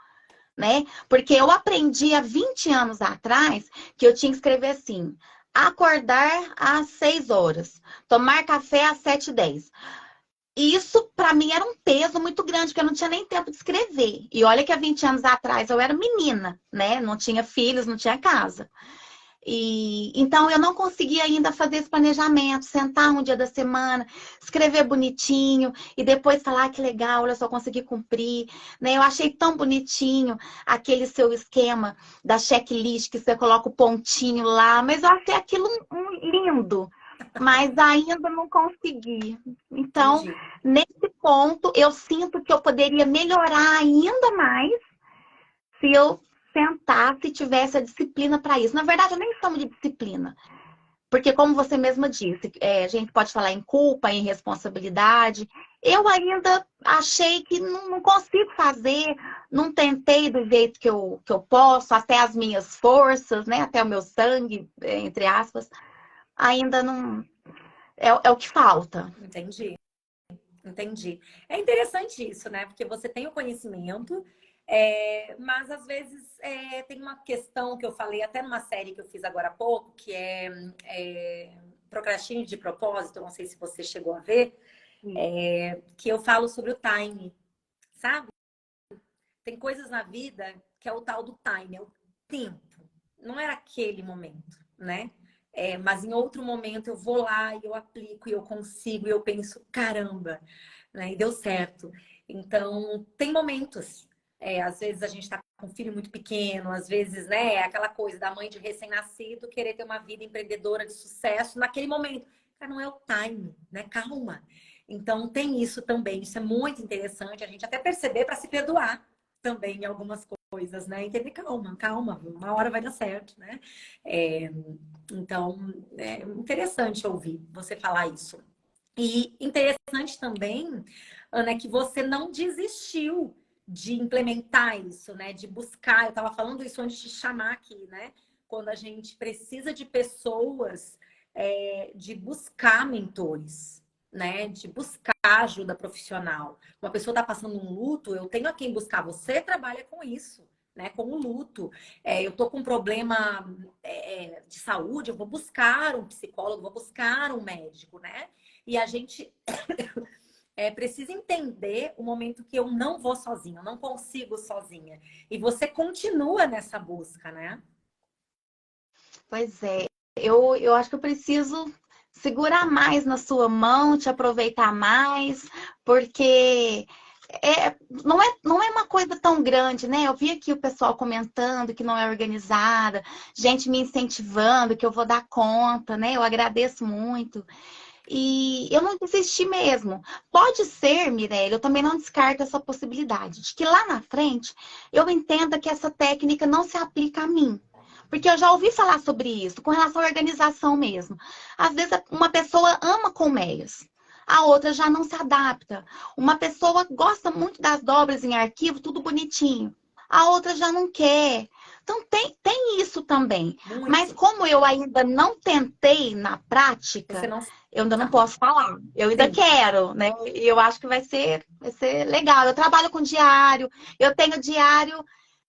né? Porque eu aprendi há 20 anos atrás que eu tinha que escrever assim: acordar às 6 horas, tomar café às 7h10. E isso, para mim, era um peso muito grande, porque eu não tinha nem tempo de escrever. E olha que há 20 anos atrás eu era menina, né? Não tinha filhos, não tinha casa. E então eu não conseguia ainda fazer esse planejamento, sentar um dia da semana, escrever bonitinho e depois falar que legal, olha, só consegui cumprir, né? Eu achei tão bonitinho aquele seu esquema da checklist que você coloca o pontinho lá, mas eu achei aquilo lindo, mas ainda não consegui. Então, Entendi. nesse ponto, eu sinto que eu poderia melhorar ainda mais se eu sentasse e tivesse a disciplina para isso. Na verdade, eu nem chamo de disciplina, porque, como você mesma disse, a gente pode falar em culpa, em responsabilidade. Eu ainda achei que não consigo fazer, não tentei do jeito que eu posso, até as minhas forças, né? Até o meu sangue, entre aspas, ainda não. É o que falta. Entendi. Entendi. É interessante isso, né? Porque você tem o conhecimento, mas às vezes tem uma questão que eu falei até numa série que eu fiz agora há pouco, que é Procrastine de Propósito, não sei se você chegou a ver, que eu falo sobre o time, sabe? Tem coisas na vida que é o tal do time, é o tempo. Não era aquele momento, né? Mas em outro momento eu vou lá e eu aplico e eu consigo e eu penso, caramba, né? E deu certo. Então, tem momentos. Às vezes a gente está com um filho muito pequeno, às vezes, né, é aquela coisa da mãe de recém-nascido querer ter uma vida empreendedora de sucesso naquele momento. Cara, não é o time, né? Calma. Então, tem isso também. Isso é muito interessante a gente até perceber para se perdoar também em algumas coisas, né? Entender, calma, calma, uma hora vai dar certo, né? É, então, é interessante ouvir você falar isso. E interessante também, Ana, que você não desistiu de implementar isso, né? De buscar. Eu estava falando isso antes de chamar aqui, né? Quando a gente precisa de pessoas, de buscar mentores, né? De buscar ajuda profissional. Uma pessoa está passando um luto, eu tenho a quem buscar. Você trabalha com isso, né? Com o luto. Eu tô com um problema de saúde, eu vou buscar um psicólogo, vou buscar um médico, né? E a gente precisa entender o momento que eu não vou sozinha, eu não consigo sozinha. E você continua nessa busca, né? Pois é, eu acho que eu preciso segurar mais na sua mão, te aproveitar mais, porque não é uma coisa tão grande, né? Eu vi aqui o pessoal comentando que não é organizada, gente me incentivando, que eu vou dar conta, né? Eu agradeço muito. E eu não desisti mesmo. Pode ser, Mirelle, eu também não descarto essa possibilidade, de que lá na frente eu entenda que essa técnica não se aplica a mim. Porque eu já ouvi falar sobre isso, com relação à organização mesmo. Às vezes uma pessoa ama colmeias, a outra já não se adapta. Uma pessoa gosta muito das dobras em arquivo, tudo bonitinho. A outra já não quer. Então tem isso também. Mas Muito. como eu ainda não tentei na Você prática, não eu ainda não sabe. posso falar. Eu ainda Sim. quero, né? E eu acho que vai ser legal. Eu trabalho com diário, eu tenho diário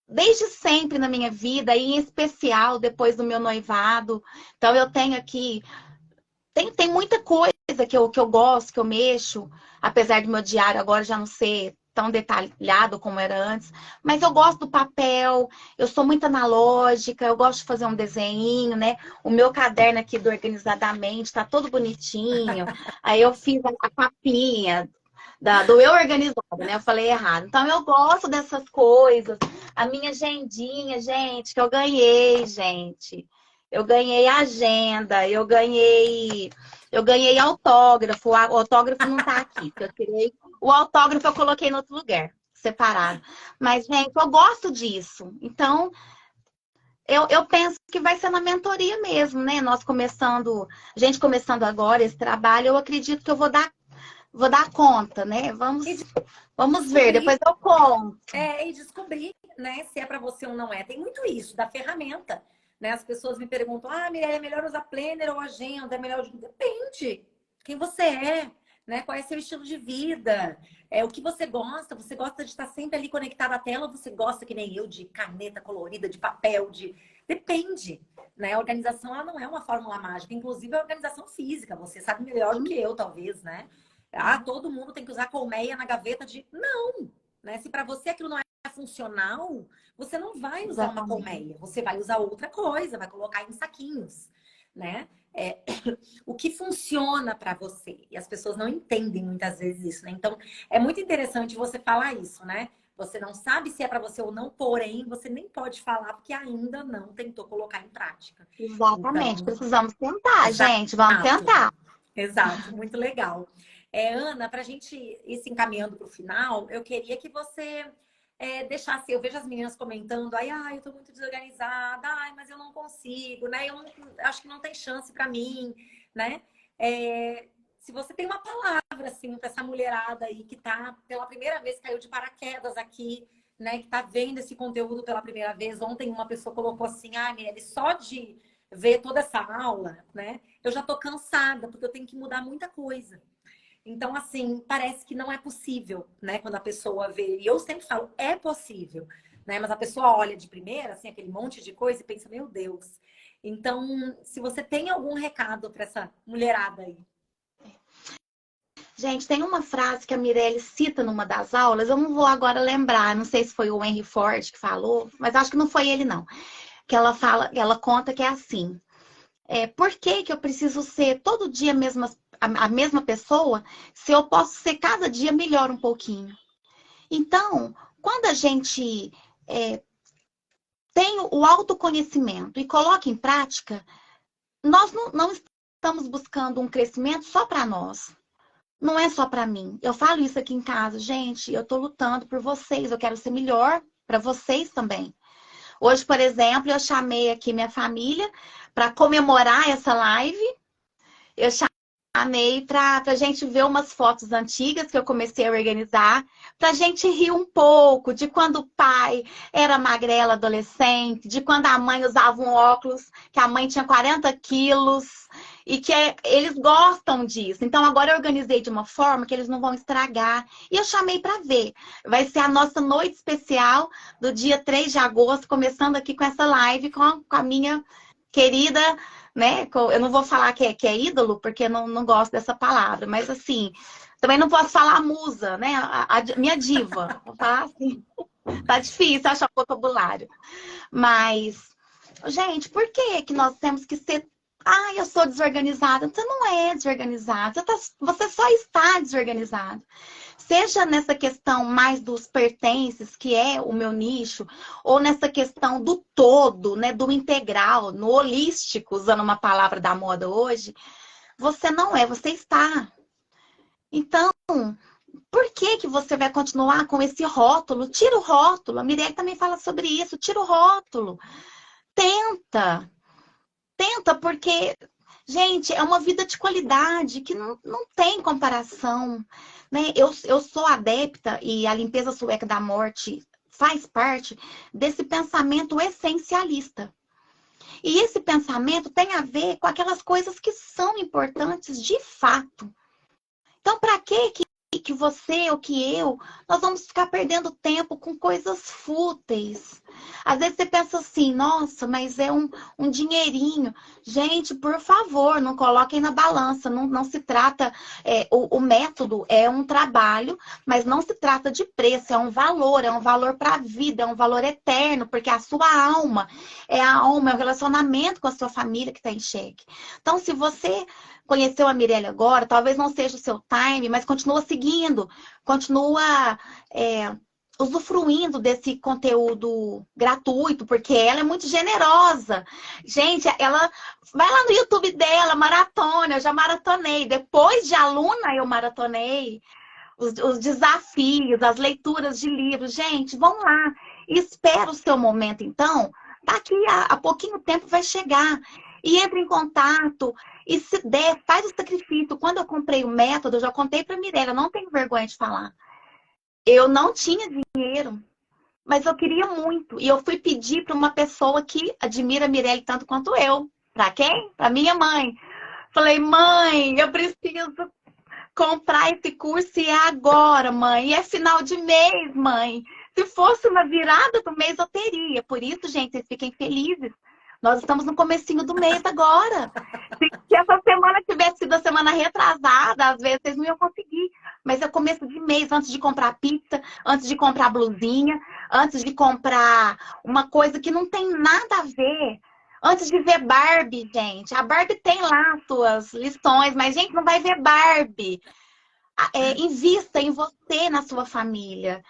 desde sempre na minha vida, e em especial depois do meu noivado. Então eu tenho aqui Tem muita coisa que eu gosto, que eu mexo, apesar do meu diário agora já não ser tão detalhado como era antes, mas eu gosto do papel, eu sou muito analógica, eu gosto de fazer um desenho, né? O meu caderno aqui do Organizadamente tá todo bonitinho. Aí eu fiz a capinha do Eu Organizada, né? Eu falei errado. Então eu gosto dessas coisas. A minha agendinha, gente, que eu ganhei, gente. Eu ganhei agenda, eu ganhei autógrafo. O autógrafo não tá aqui, porque eu tirei. O autógrafo eu coloquei em outro lugar, separado. Mas, gente, eu gosto disso. Então, eu penso que vai ser na mentoria mesmo, né? A gente começando agora esse trabalho, eu acredito que eu vou dar conta, né? E Vamos ver, descobrir, depois eu conto. e descobrir, né, se é para você ou não é. Tem muito isso da ferramenta, né? As pessoas me perguntam: "Ah, Mirella, é melhor usar planner ou agenda? É melhor?" Depende. Quem você é, né? Qual é seu estilo de vida? O que você gosta? Você gosta de estar sempre ali conectado à tela? Ou você gosta, que nem eu, de caneta colorida, de papel, de... Depende, né? A organização, ela não é uma fórmula mágica. Inclusive, a organização física. Você sabe melhor do que eu, talvez, né? Ah, todo mundo tem que usar colmeia na gaveta de... Não! Né? Se para você aquilo não é funcional, você não vai usar uma Exatamente. colmeia. Você vai usar outra coisa, vai colocar em saquinhos, né? O que funciona para você. E as pessoas não entendem muitas vezes isso, né? Então, é muito interessante você falar isso, né? Você não sabe se é para você ou não, porém, você nem pode falar porque ainda não tentou colocar em prática. Exatamente. Então, Precisamos tentar, exato, gente. Vamos tentar. exato, muito legal. Ana, para a gente ir se encaminhando para o final, eu queria que você deixasse. Eu vejo as meninas comentando, aí, eu estou muito desorganizada, mas eu não consigo, né? Acho que não tem chance para mim, né? Se você tem uma palavra assim para essa mulherada aí que tá pela primeira vez, caiu de paraquedas aqui, né? Que tá vendo esse conteúdo pela primeira vez. Ontem uma pessoa colocou assim: Mirelle, só de ver toda essa aula, né? Eu já tô cansada, porque eu tenho que mudar muita coisa. Então, assim, parece que não é possível, né? Quando a pessoa vê. E eu sempre falo, é possível, né? Mas a pessoa olha de primeira, assim, aquele monte de coisa e pensa, meu Deus. Então, se você tem algum recado para essa mulherada aí. Gente, tem uma frase que a Mirelle cita numa das aulas, eu não vou agora lembrar, não sei se foi o Henry Ford que falou, mas acho que não foi ele, não. Que ela conta que é assim: por que que eu preciso ser todo dia a mesma pessoa se eu posso ser cada dia melhor um pouquinho? Então, quando a gente tem o autoconhecimento e coloca em prática, nós não estamos buscando um crescimento só para nós. Não é só para mim. Eu falo isso aqui em casa, gente, eu tô lutando por vocês, eu quero ser melhor para vocês também. Hoje, por exemplo, eu chamei aqui minha família para comemorar essa live. Eu chamei para a gente ver umas fotos antigas que eu comecei a organizar, para a gente rir um pouco de quando o pai era magrela adolescente, de quando a mãe usava um óculos, que a mãe tinha 40 quilos, e que eles gostam disso. Então, agora eu organizei de uma forma que eles não vão estragar. E eu chamei para ver. Vai ser a nossa noite especial do dia 3 de agosto, começando aqui com essa live com a minha querida, né? Eu não vou falar que é ídolo, porque eu não gosto dessa palavra, mas assim, também não posso falar musa, né? A minha diva. Vou falar assim, tá difícil achar vocabulário. Mas, gente, por que nós temos que ser. Eu sou desorganizada. Você não é desorganizada. Você só está desorganizado. Seja nessa questão mais dos pertences, que é o meu nicho, ou nessa questão do todo, né, do integral, no holístico, usando uma palavra da moda hoje, você não é, você está. Então, por que você vai continuar com esse rótulo? Tira o rótulo. A Mirelle também fala sobre isso. Tira o rótulo. Tenta. Tenta, porque, gente, é uma vida de qualidade que não tem comparação, né? Eu sou adepta e a limpeza sueca da morte faz parte desse pensamento essencialista. E esse pensamento tem a ver com aquelas coisas que são importantes de fato. Então, para que você ou que eu, nós vamos ficar perdendo tempo com coisas fúteis? Às vezes você pensa assim, nossa, mas é um dinheirinho. Gente, por favor, não coloquem na balança. Não se trata, o método é um trabalho, mas não se trata de preço, é um valor para a vida, é um valor eterno, porque a sua alma, é o relacionamento com a sua família que está em xeque. Então, se você conheceu a Mirelle agora, talvez não seja o seu time, mas continua seguindo, continua usufruindo desse conteúdo gratuito, porque ela é muito generosa. Gente, ela vai lá no YouTube dela, maratona, eu já maratonei. Depois de aluna, eu maratonei os desafios, as leituras de livros. Gente, vão lá. Espera o seu momento, então. Daqui a pouquinho tempo vai chegar. E entre em contato. E se der, faz o sacrifício. Quando eu comprei o método, eu já contei para a Mirella, não tenho vergonha de falar. Eu não tinha dinheiro, mas eu queria muito. E eu fui pedir para uma pessoa que admira a Mirelle tanto quanto eu. Para quem? Para minha mãe. Falei, mãe, eu preciso comprar esse curso e é agora, mãe. E é final de mês, mãe. Se fosse uma virada do mês, eu teria. Por isso, gente, vocês fiquem felizes. Nós estamos no comecinho do mês agora. Se essa semana tivesse sido a semana retrasada, às vezes vocês não iam conseguir. Mas é começo de mês, antes de comprar pizza, antes de comprar blusinha, antes de comprar uma coisa que não tem nada a ver. Antes de ver Barbie, gente. A Barbie tem lá suas lições, mas, gente, não vai ver Barbie. Invista em você, na sua família.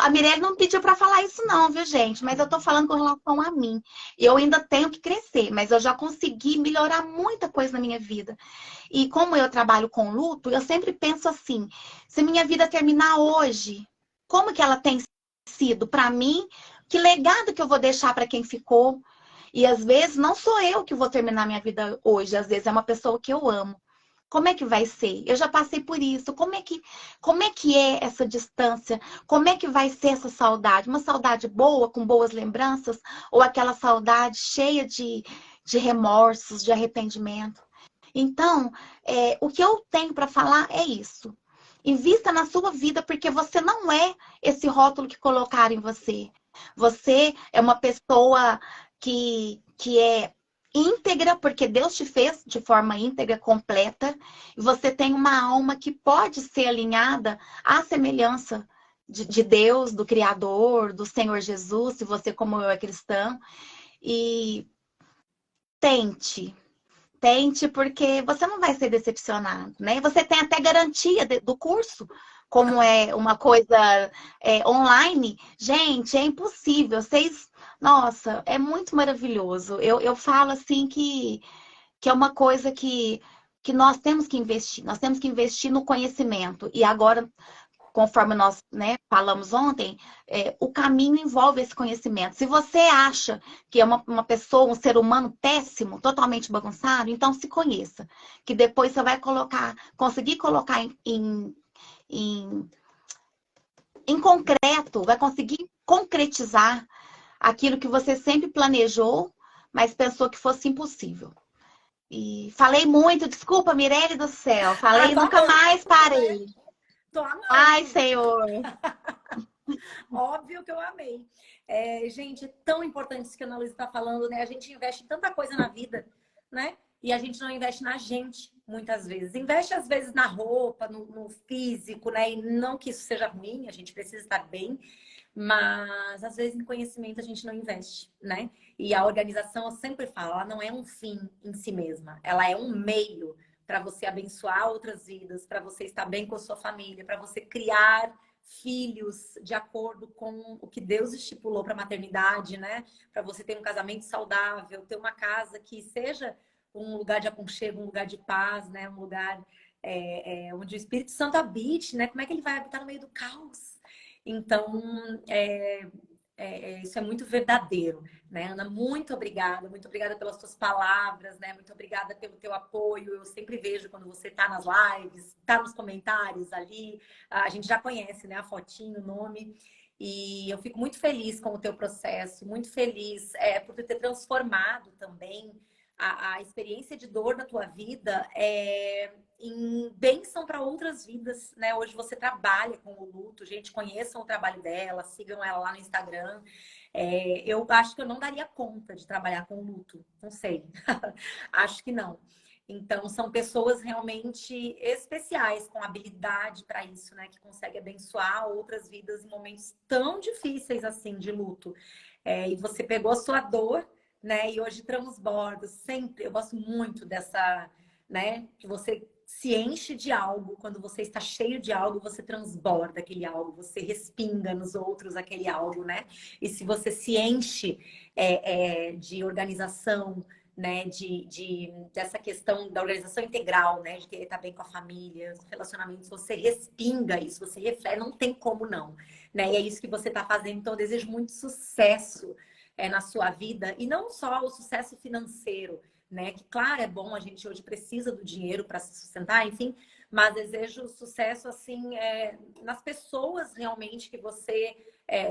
A Mirelle não pediu para falar isso não, viu, gente? Mas eu tô falando com relação a mim. Eu ainda tenho que crescer, mas eu já consegui melhorar muita coisa na minha vida. E como eu trabalho com luto, eu sempre penso assim, se minha vida terminar hoje, como que ela tem sido para mim? Que legado que eu vou deixar para quem ficou? E às vezes não sou eu que vou terminar minha vida hoje, às vezes é uma pessoa que eu amo. Como é que vai ser? Eu já passei por isso. Como é que é essa distância? Como é que vai ser essa saudade? Uma saudade boa, com boas lembranças? Ou aquela saudade cheia de remorsos, de arrependimento? Então, o que eu tenho para falar é isso. Invista na sua vida, porque você não é esse rótulo que colocaram em você. Você é uma pessoa que é íntegra, porque Deus te fez de forma íntegra, completa, e você tem uma alma que pode ser alinhada à semelhança de Deus, do Criador, do Senhor Jesus, se você, como eu, é cristão. E tente. Tente, porque você não vai ser decepcionado, né? Você tem até garantia do curso, como é uma coisa online. Gente, é impossível. Nossa, é muito maravilhoso. Eu falo assim que é uma coisa que nós temos que investir. Nós temos que investir no conhecimento. E agora, conforme nós, né, falamos ontem, o caminho envolve esse conhecimento. Se você acha que é uma pessoa, um ser humano péssimo, totalmente bagunçado, então se conheça. Que depois você vai conseguir colocar em, em concreto, vai conseguir concretizar aquilo que você sempre planejou, mas pensou que fosse impossível. E falei muito, desculpa, Mirelle do céu, falei e Tá nunca bom. mais parei. Tô Ai, amando. Senhor. Óbvio que eu amei. Gente, é tão importante isso que a Ana Luísa está falando, né? A gente investe tanta coisa na vida, né? E a gente não investe na gente, muitas vezes. Investe, às vezes, na roupa, no físico, né? E não que isso seja ruim, a gente precisa estar bem, mas, às vezes, em conhecimento a gente não investe, né? E a organização, eu sempre falo, ela não é um fim em si mesma. Ela é um meio para você abençoar outras vidas, para você estar bem com a sua família, para você criar filhos de acordo com o que Deus estipulou para a maternidade, né? Para você ter um casamento saudável, ter uma casa que seja um lugar de aconchego, um lugar de paz, né? Um lugar onde o Espírito Santo habite, né? Como é que ele vai habitar no meio do caos? Então, isso é muito verdadeiro, né, Ana? Muito obrigada pelas suas palavras, né? Muito obrigada pelo teu apoio. Eu sempre vejo quando você tá nas lives, tá nos comentários ali. A gente já conhece, né, a fotinho, o nome. E eu fico muito feliz com o teu processo, muito feliz por tu ter transformado também a experiência de dor da tua vida em bênção para outras vidas, né? Hoje você trabalha com o luto, gente, conheçam o trabalho dela, sigam ela lá no Instagram. Eu acho que eu não daria conta de trabalhar com luto, não sei, acho que não. Então, são pessoas realmente especiais, com habilidade para isso, né? Que conseguem abençoar outras vidas em momentos tão difíceis assim de luto. E você pegou a sua dor, né? E hoje transborda sempre. Eu gosto muito dessa, né? Que você se enche de algo. Quando você está cheio de algo, você transborda aquele algo. Você respinga nos outros aquele algo, né? E se você se enche de organização, né, dessa questão da organização integral, né, de querer estar bem com a família, os relacionamentos, você respinga isso, você reflete, não tem como não, né, e é isso que você está fazendo, então eu desejo muito sucesso na sua vida, e não só o sucesso financeiro, né, que claro, é bom, a gente hoje precisa do dinheiro para se sustentar, enfim, mas desejo sucesso, assim, nas pessoas realmente que você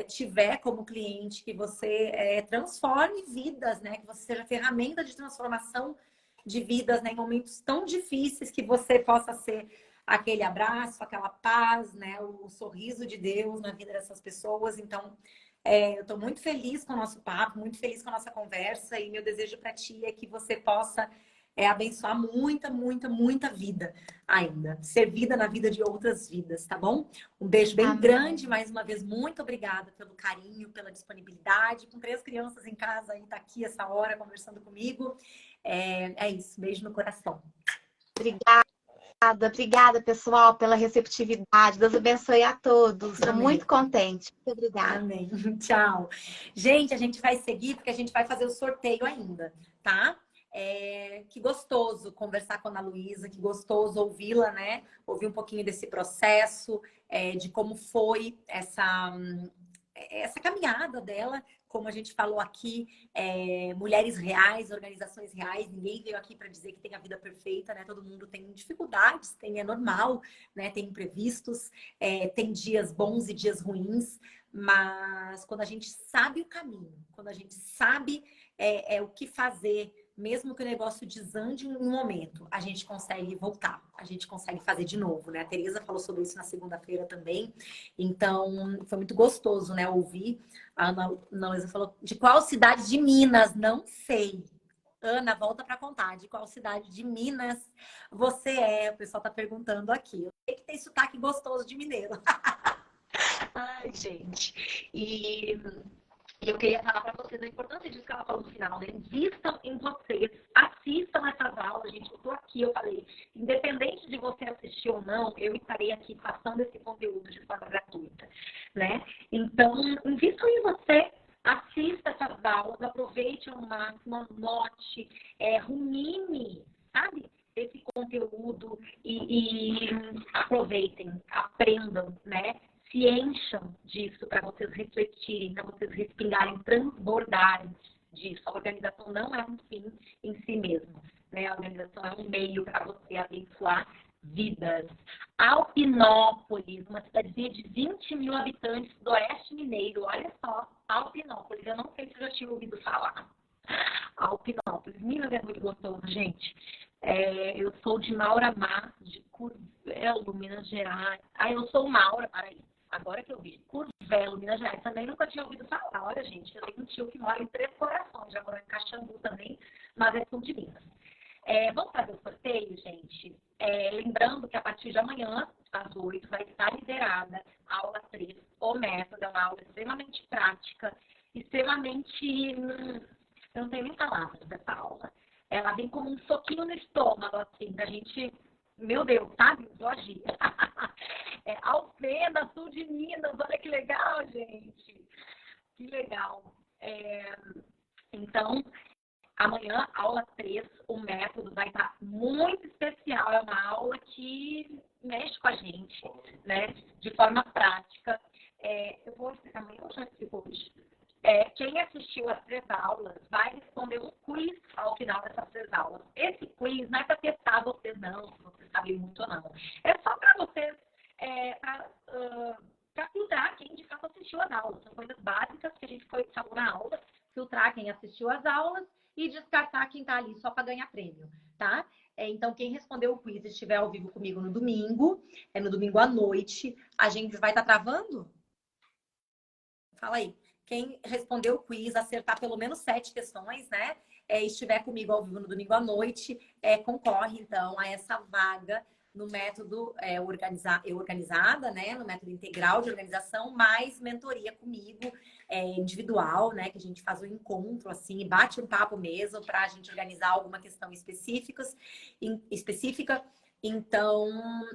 tiver como cliente, que você transforme vidas, né? Que você seja ferramenta de transformação de vidas, né? Em momentos tão difíceis, que você possa ser aquele abraço, aquela paz, né? O sorriso de Deus na vida dessas pessoas. Então, eu estou muito feliz com o nosso papo, muito feliz com a nossa conversa, e meu desejo para ti é que você possa abençoar muita, muita, muita vida ainda. Ser vida na vida de outras vidas, tá bom? Um beijo bem grande, Amém. mais uma vez, muito obrigada pelo carinho, pela disponibilidade. Com 3 crianças em casa, aí tá aqui essa hora conversando comigo. É isso, beijo no coração. Obrigada, pessoal, pela receptividade. Deus abençoe a todos. Estou Amém. muito contente. Muito obrigada. Amém. Tchau. Gente, a gente vai seguir porque a gente vai fazer o sorteio ainda, tá? Que gostoso conversar com a Ana Luísa, que gostoso ouvi-la, né? Ouvir um pouquinho desse processo, de como foi essa caminhada dela, como a gente falou aqui, mulheres reais, organizações reais, ninguém veio aqui para dizer que tem a vida perfeita, né? Todo mundo tem dificuldades, é normal, né? Tem imprevistos, tem dias bons e dias ruins, mas quando a gente sabe o caminho, quando a gente sabe o que fazer, mesmo que o negócio desande em um momento, a gente consegue voltar, a gente consegue fazer de novo, né? A Tereza falou sobre isso na segunda-feira também, então foi muito gostoso, né? Ouvir. A Ana Luísa falou, de qual cidade de Minas? Não sei. Ana, volta para contar, de qual cidade de Minas você é? O pessoal tá perguntando aqui. Eu sei que tem sotaque gostoso de mineiro. Ai, gente. E eu queria falar para vocês a importância disso que ela falou no final, né? Invistam em vocês, assistam essas aulas, gente. Eu tô aqui, eu falei, independente de você assistir ou não, eu estarei aqui passando esse conteúdo de forma gratuita, né? Então, invistam em você, assista essas aulas, aproveite ao máximo, anote, rumine, sabe? Esse conteúdo e aproveitem, aprendam, né? Se encham disso para vocês refletirem, para vocês respingarem, transbordarem disso. A organização não é um fim em si mesmo, né? A organização é um meio para você abençoar vidas. Alpinópolis, uma cidadezinha de 20 mil habitantes do Oeste Mineiro. Olha só, Alpinópolis. Eu não sei se já tinha ouvido falar. Alpinópolis. Minas é muito gostoso, gente. Eu sou de Maura Mar, de Curvelo, Minas Gerais. Eu sou Maura, Paraíba. Agora que eu vi, Curvelo, Minas Gerais, também nunca tinha ouvido falar. Olha, gente, eu tenho um tio que mora em Três Corações, já morou em Caxambu também, mas é sul de Minas. Vamos fazer o sorteio, gente? Lembrando que a partir de amanhã, às 8, vai estar liberada a aula 3, o método, é uma aula extremamente prática, extremamente... eu não tenho nem palavras dessa aula. Ela vem como um soquinho no estômago, assim, da gente... Meu Deus, sabe? Vou agir. Alfena, sul de Minas, olha que legal, gente. Que legal. Então, amanhã, aula 3, o método vai estar muito especial. É uma aula que mexe com a gente, né? De forma prática. Eu vou explicar amanhã, eu já explico hoje. Quem assistiu às 3 aulas vai responder um quiz ao final dessas 3 aulas. Esse quiz não é para testar vocês, não, se vocês sabem muito ou não. É só para vocês, para filtrar quem de fato assistiu às aulas. São coisas básicas que a gente falou na aula, filtrar quem assistiu às aulas e descartar quem está ali só para ganhar prêmio, tá? Então, quem respondeu o quiz e estiver ao vivo comigo no domingo, no domingo à noite, a gente vai estar travando? Fala aí. Quem respondeu o quiz, acertar pelo menos 7 questões, né? Estiver comigo ao vivo no domingo à noite, concorre, então, a essa vaga no método organizada, né? No método integral de organização, mais mentoria comigo, individual, né? Que a gente faz um encontro, assim, e bate um papo mesmo para a gente organizar alguma questão específica. Então,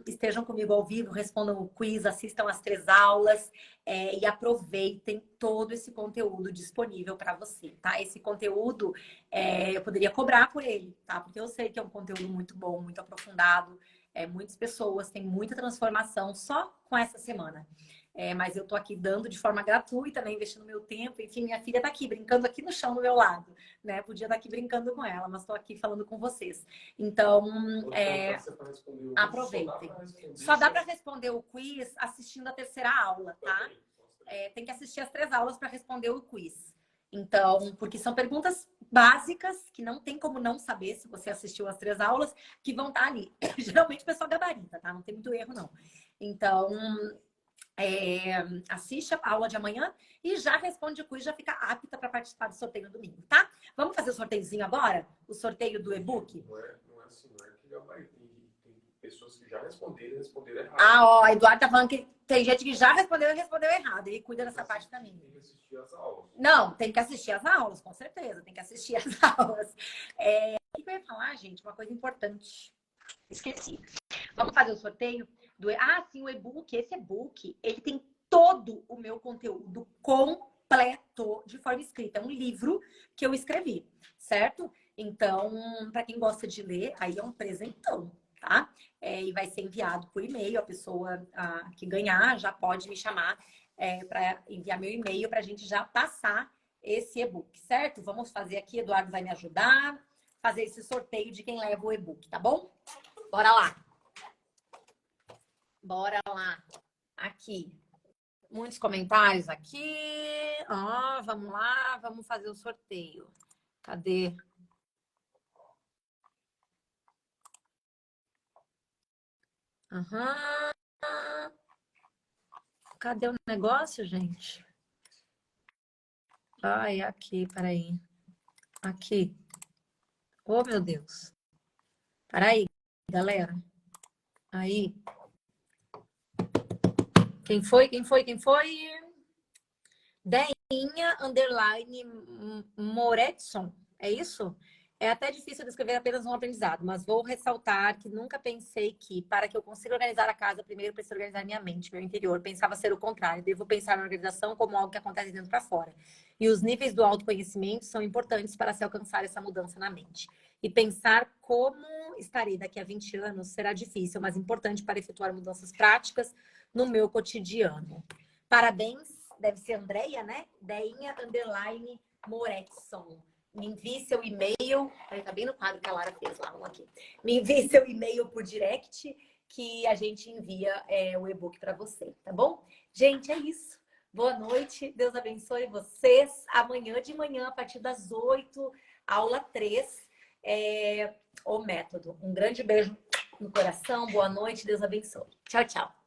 estejam comigo ao vivo, respondam o quiz, assistam as 3 aulas e aproveitem todo esse conteúdo disponível para você, tá? Esse conteúdo, eu poderia cobrar por ele, tá? Porque eu sei que é um conteúdo muito bom, muito aprofundado. Muitas pessoas têm muita transformação só com essa semana. Mas eu tô aqui dando de forma gratuita, né? Investindo meu tempo. Enfim, minha filha tá aqui, brincando aqui no chão do meu lado, né? Podia estar aqui brincando com ela, mas tô aqui falando com vocês. Então, aproveitem. Só dá para responder o quiz assistindo a 3ª aula, tá? Tem que assistir as 3 aulas para responder o quiz. Então, porque são perguntas básicas que não tem como não saber se você assistiu as 3 aulas, que vão estar ali. Geralmente o pessoal gabarita, tá? Não tem muito erro, não. Então, assiste a aula de amanhã e já responde o quiz, já fica apta para participar do sorteio no domingo, tá? Vamos fazer o sorteiozinho agora? O sorteio do e-book? Não é assim, não é que gabarita. Tem pessoas que já responderam errado. Ó, Eduardo tá falando que tem gente que já respondeu e respondeu errado. Ele cuida dessa parte também. Tem que assistir as aulas. Não, tem que assistir as aulas, com certeza. Tem que assistir as aulas. O que eu ia falar, gente? Uma coisa importante. Esqueci. Vamos fazer o sorteio do... sim, o e-book. Esse e-book, ele tem todo o meu conteúdo completo de forma escrita. É um livro que eu escrevi, certo? Então, para quem gosta de ler, aí é um presentão, tá? E vai ser enviado por e-mail. A pessoa que ganhar já pode me chamar para enviar meu e-mail para a gente já passar esse e-book, certo? Vamos fazer aqui, Eduardo vai me ajudar, fazer esse sorteio de quem leva o e-book, tá bom? Bora lá. Bora lá. Aqui. Muitos comentários aqui. Vamos lá, vamos fazer o sorteio. Cadê? Cadê o negócio, gente? Aqui, peraí. Aqui. Oh, meu Deus. Peraí, galera. Aí. Quem foi? Deinha _ Moretson. É isso? É até difícil descrever apenas um aprendizado, mas vou ressaltar que nunca pensei que, para que eu consiga organizar a casa, primeiro preciso organizar minha mente, meu interior. Pensava ser o contrário. Devo pensar na organização como algo que acontece dentro para fora. E os níveis do autoconhecimento são importantes para se alcançar essa mudança na mente. E pensar como estarei daqui a 20 anos será difícil, mas importante para efetuar mudanças práticas no meu cotidiano. Parabéns, deve ser Andréia, né? Deinha _ Moretson. Me envie seu e-mail. Tá bem no quadro que a Lara fez lá, vamos aqui. Me envie seu e-mail por direct que a gente envia o e-book para você, tá bom? Gente, é isso. Boa noite, Deus abençoe vocês. Amanhã de manhã, a partir das 8, aula 3, o método. Um grande beijo no coração, boa noite, Deus abençoe. Tchau, tchau.